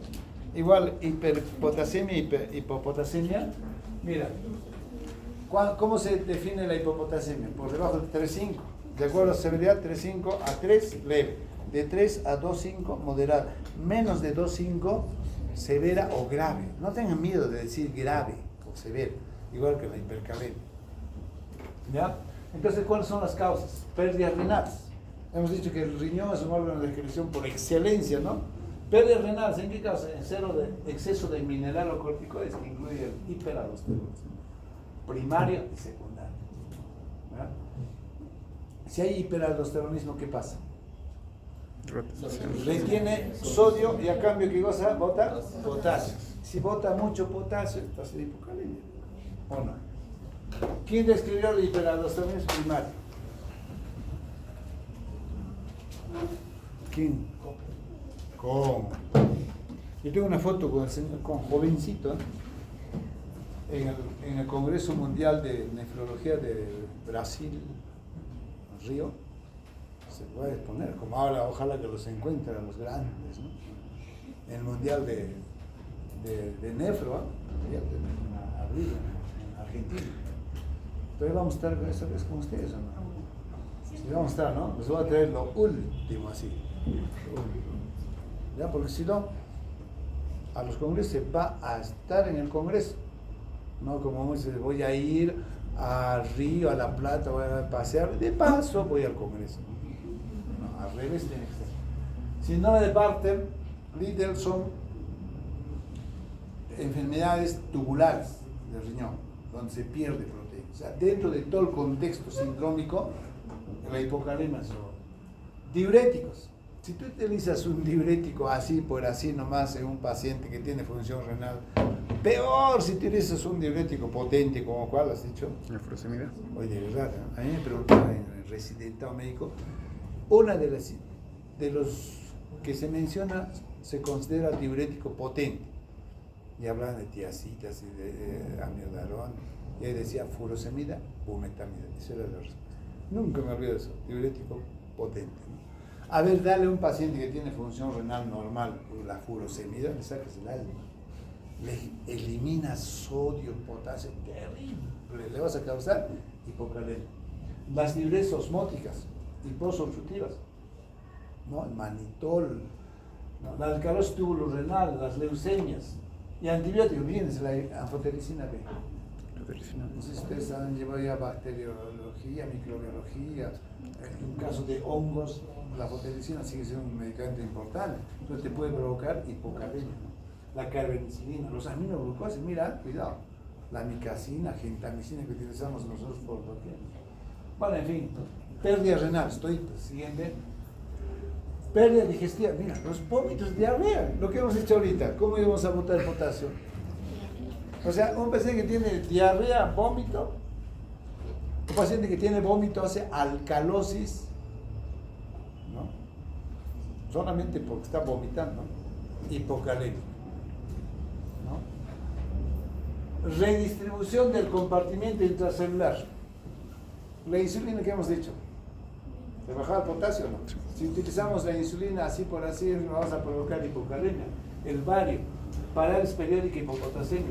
igual hiperpotasemia, hipopotasemia. Mira, ¿cómo se define la hipopotasemia? Por debajo de 3,5. De acuerdo a severidad, 3,5 a 3, leve. De 3 a 2,5, moderada. Menos de 2,5, severa o grave. No tengan miedo de decir grave o severa, igual que la hipercalemia. ¿Ya? Entonces, ¿cuáles son las causas? Pérdidas renales. Hemos dicho que el riñón es un órgano de excreción por excelencia, ¿no? Pérdidas renales, ¿en qué causa? Exceso de mineral o corticoides, que incluye el hiperaldosteronismo primario y secundario. ¿Ya? Si hay hiperaldosteronismo, ¿qué pasa? Retiene sodio y a cambio que cosa bota potasio. Si bota mucho potasio, pasa hipocalemia. ¿O no? ¿Quién describió el hiperaldosteronismo primario? ¿Quién? ¿Cómo? Yo tengo una foto con el señor, con jovencito, en el Congreso Mundial de Nefrología de Brasil, Río. Se puede exponer, como ahora, ojalá que los encuentren a los grandes, ¿no? En el Mundial de Nefro, en abril, en Argentina. Entonces vamos a estar esta vez con ustedes, ¿o no? Sí, vamos a estar, ¿no? Les voy a traer lo último, así. ¿Ya? Porque si no, a los congresos se va a estar en el congreso. No como dice, voy a ir a Río, a La Plata, voy a pasear, de paso voy al congreso. No, al revés tiene que ser. Síndrome de Bartter, Liddle son enfermedades tubulares del riñón, donde se pierde proteína. O sea, dentro de todo el contexto sindrómico, la hipocalemia son diuréticos. Si tú utilizas un diurético así por así nomás en un paciente que tiene función renal, peor si utilizas un diurético potente como cuál has dicho. La furosemida. Oye, de verdad, a mí me preguntaba en el residentado médico, una de los que se menciona se considera diurético potente. Y hablan de tiacitas y de amiodarón, y ahí decía furosemida, bumetamida. Esa era la respuesta. Nunca me olvido de eso, diurético potente, ¿no? A ver, dale a un paciente que tiene función renal normal, la furosemida, le sacas el alma, le eliminas sodio, potasio, terrible, le vas a causar hipocalemia. Las diuresis osmóticas, hiposulfutivas, ¿no? El manitol, ¿no? La alcalosis tubulorenal, las leucemias y antibióticos, fíjense, la anfotericina B. No sé si ustedes han llevado ya bacteriología, microbiología, en un caso de hongos, la anfotericina sigue siendo un medicamento importante, entonces te puede provocar hipocalemia, ¿no? La carbenicilina, los aminoglucosas, mira, cuidado, la micacina, gentamicina que utilizamos nosotros por doquier. Bueno, en fin, pérdida renal, estoy siguiente. Pérdida digestiva, mira, los vómitos, diarrea, lo que hemos hecho ahorita, ¿cómo íbamos a botar el potasio? O sea, un paciente que tiene diarrea, vómito, un paciente que tiene vómito hace alcalosis, ¿no? Solamente porque está vomitando, hipocalemia, ¿no? Redistribución del compartimiento intracelular. La insulina que hemos dicho, ¿de bajar el potasio o no? Si utilizamos la insulina así por así, nos vamos a provocar hipocalemia. El bario, parálisis periódica hipopotasémica.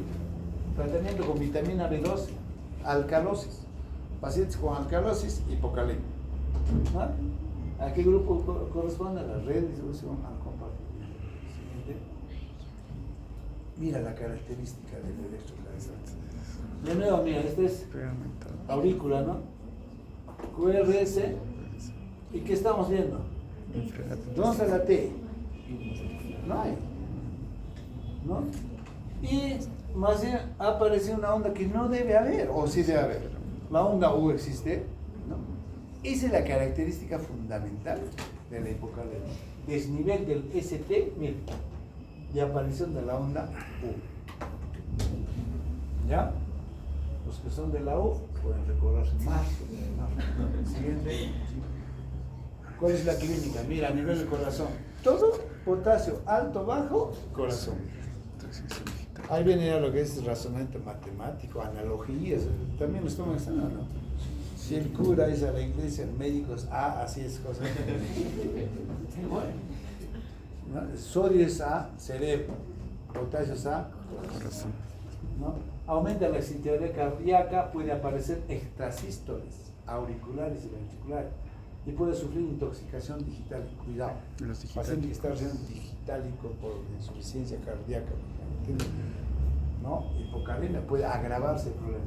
Tratamiento con vitamina B12, alcalosis. Pacientes con alcalosis, hipocalemia. ¿Ah? ¿A qué grupo corresponde? A la redistribución al compartimiento. Siguiente. Mira la característica del electrocardiogramas. De nuevo, mira, este es aurícula, ¿no? QRS ¿Y qué estamos viendo? ¿Dónde está la T? No hay. ¿No? Y más bien ha aparecido una onda que no debe haber, o sí debe haber. La onda U existe, ¿no? Esa es la característica fundamental de la hipocalemia. Desnivel del ST, mira, y aparición de la onda U. ¿Ya? Los que son de la U pueden recordarse más. Siguiente. ¿Cuál es la clínica? Mira, a nivel del corazón. Todo potasio, alto, bajo, corazón. Ahí viene ya lo que es razonamiento matemático, analogías. También los toman están, ¿no? Si el cura es a la iglesia, el médico es A, así es cosa. Bueno, ¿no? Sodio es A, cerebro. Potasio es A, corazón. ¿No? Aumenta la excitabilidad cardíaca, puede aparecer extrasístoles auriculares y ventriculares y puede sufrir intoxicación digital. Cuidado, paciente que está recién digitálico por insuficiencia cardíaca, ¿entiendes? ¿No? Hipocalemia puede agravarse el problema.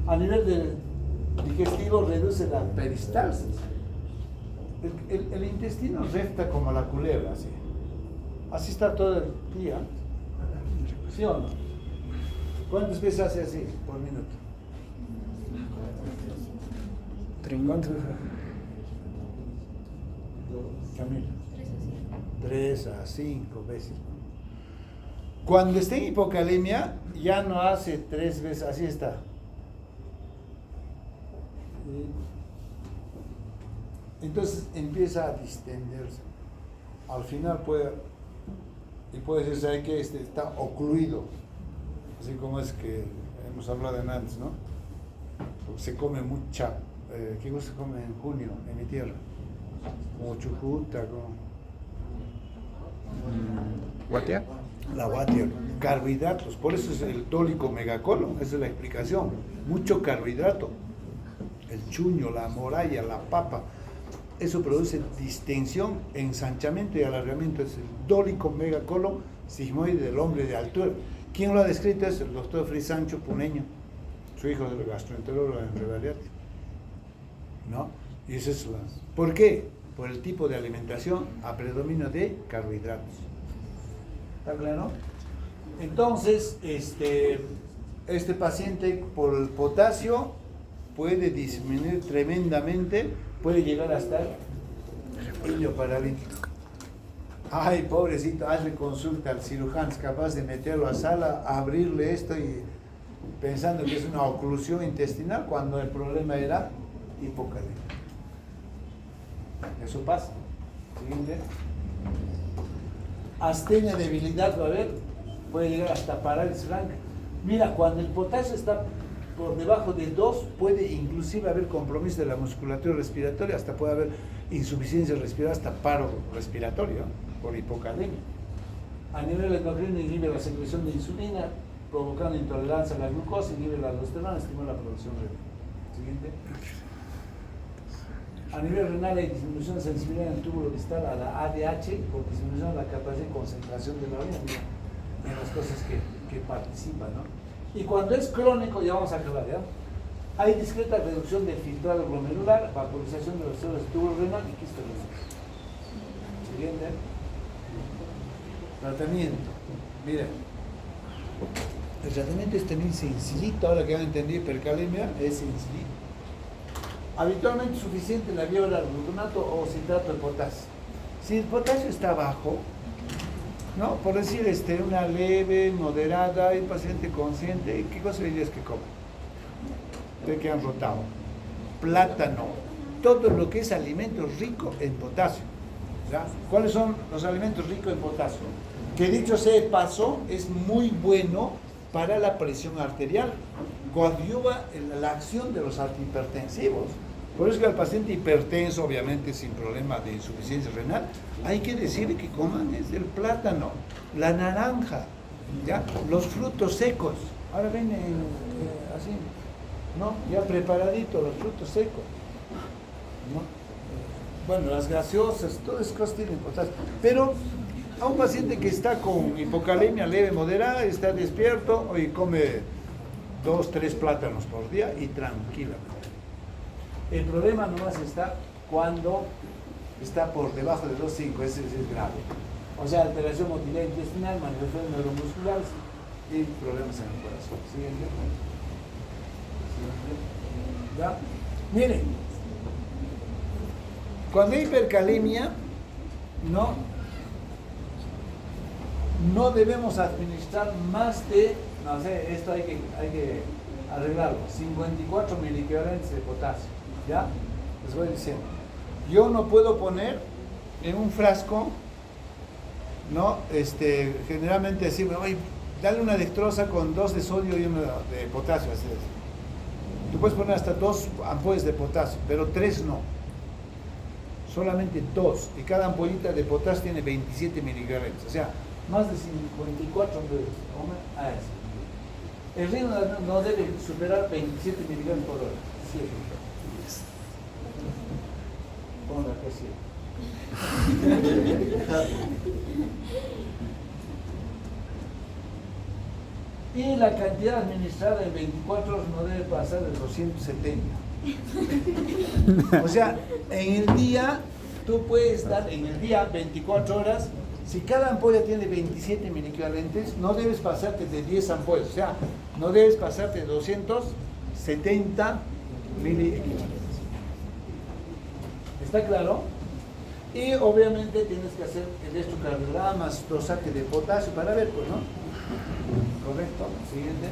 A nivel digestivo reduce la peristalsis. El intestino recta como la culebra, así está todo el día. ¿Sí o no? ¿Cuántas veces hace así por minuto? 30. ¿Cuántas veces? Camila. 3 a 5 veces. Cuando esté en hipocalemia, ya no hace 3 veces, así está. Entonces empieza a distenderse. Al final puede decir, ¿sabe qué? Está ocluido. Así como es que hemos hablado antes, ¿no? Porque se come mucha, ¿qué cosa se come en junio en mi tierra? Como chucuta, como... ¿Guatia? La guatia, carbohidratos, por eso es el dólico megacolon, esa es la explicación. Mucho carbohidrato, el chuño, la moralla, la papa, eso produce distensión, ensanchamiento y alargamiento, es el dólico megacolon sigmoide del hombre de altura. ¿Quién lo ha descrito? Es el doctor Frisancho Puneño, su hijo del gastroenterólogo en Rivaliati, ¿no? Y eso es la... ¿Por qué? Por el tipo de alimentación a predominio de carbohidratos. ¿Está claro? Entonces, este paciente por el potasio puede disminuir tremendamente, puede llegar hasta el hilo paralítico. Ay, pobrecito, hazle consulta al cirujano, es capaz de meterlo a sala, abrirle esto y pensando que es una oclusión intestinal cuando el problema era hipocalemia. Eso pasa. Siguiente. Astenia, debilidad va a haber, puede llegar hasta parálisis blanca. Mira, cuando el potasio está por debajo de 2, puede inclusive haber compromiso de la musculatura respiratoria, hasta puede haber insuficiencia respiratoria, hasta paro respiratorio por hipocalemia. A nivel endocrino inhibe la secreción de insulina, provocando intolerancia a la glucosa, inhibe la aldosterona, estimula la producción renal. Siguiente. A nivel renal hay disminución de sensibilidad en el túbulo distal a la ADH por disminución de la capacidad de concentración de la orina en las cosas que participan, ¿no? Y cuando es crónico, ya vamos a acabar, ¿ya? Hay discreta reducción del filtrado glomerular, vaporización de los células del túbulo renal y quistes renales. Siguiente. Tratamiento. Miren. El tratamiento es tener sencillito, ahora que han entendido hipercalemia, es sencillito. Habitualmente es suficiente la vía oral, gluconato o citrato de potasio. Si el potasio está bajo, ¿no? Por decir una leve, moderada, el paciente consciente, ¿qué cosa le dirías que coma? De que han rotado. Plátano, todo lo que es alimento rico en potasio. ¿Ya? ¿Cuáles son los alimentos ricos en potasio? Que dicho sea de paso, es muy bueno para la presión arterial, coadyuva en la acción de los antihipertensivos. Por eso que al paciente hipertenso, obviamente sin problema de insuficiencia renal, hay que decirle que coman es el plátano, la naranja, ¿ya? Los frutos secos. Ahora vienen así, ¿no? Ya preparaditos los frutos secos, ¿no? Bueno, las gaseosas, todas esas cosas tienen potasio. Pero a un paciente que está con hipocalemia leve, moderada, está despierto y come 2, 3 plátanos por día y tranquilamente. El problema nomás está cuando está por debajo de 2,5, ese es grave. O sea, alteración motilidad intestinal, manifestaciones neuromusculares y problemas en el corazón. Siguiente. ¿Ya? Miren, cuando hay hipercalemia, no debemos administrar más de, no sé, esto hay que arreglarlo, 54 miliequivalentes de potasio. ¿Ya? Les voy diciendo. Yo no puedo poner en un frasco, generalmente decir, oye, dale una dextrosa con 2 de sodio y 1 de potasio. Así es. Tú puedes poner hasta 2 ampollas de potasio, pero 3 no. Solamente 2. Y cada ampollita de potasio tiene 27 miligramos. O sea, más de 54 mililitros. El ritmo no debe superar 27 miligramos por hora. Sí. Ponga que sí. Y la cantidad administrada en 24 horas no debe pasar de 270. O sea, en el día, tú puedes dar, en el día, 24 horas, si cada ampolla tiene 27 miliequivalentes, no debes pasarte de 10 ampollas. O sea, no debes pasarte de 270 miliequivalentes. ¿Está claro? Y obviamente tienes que hacer electrocardiograma, dosaje de potasio para ver, pues, ¿no? Correcto. Siguiente.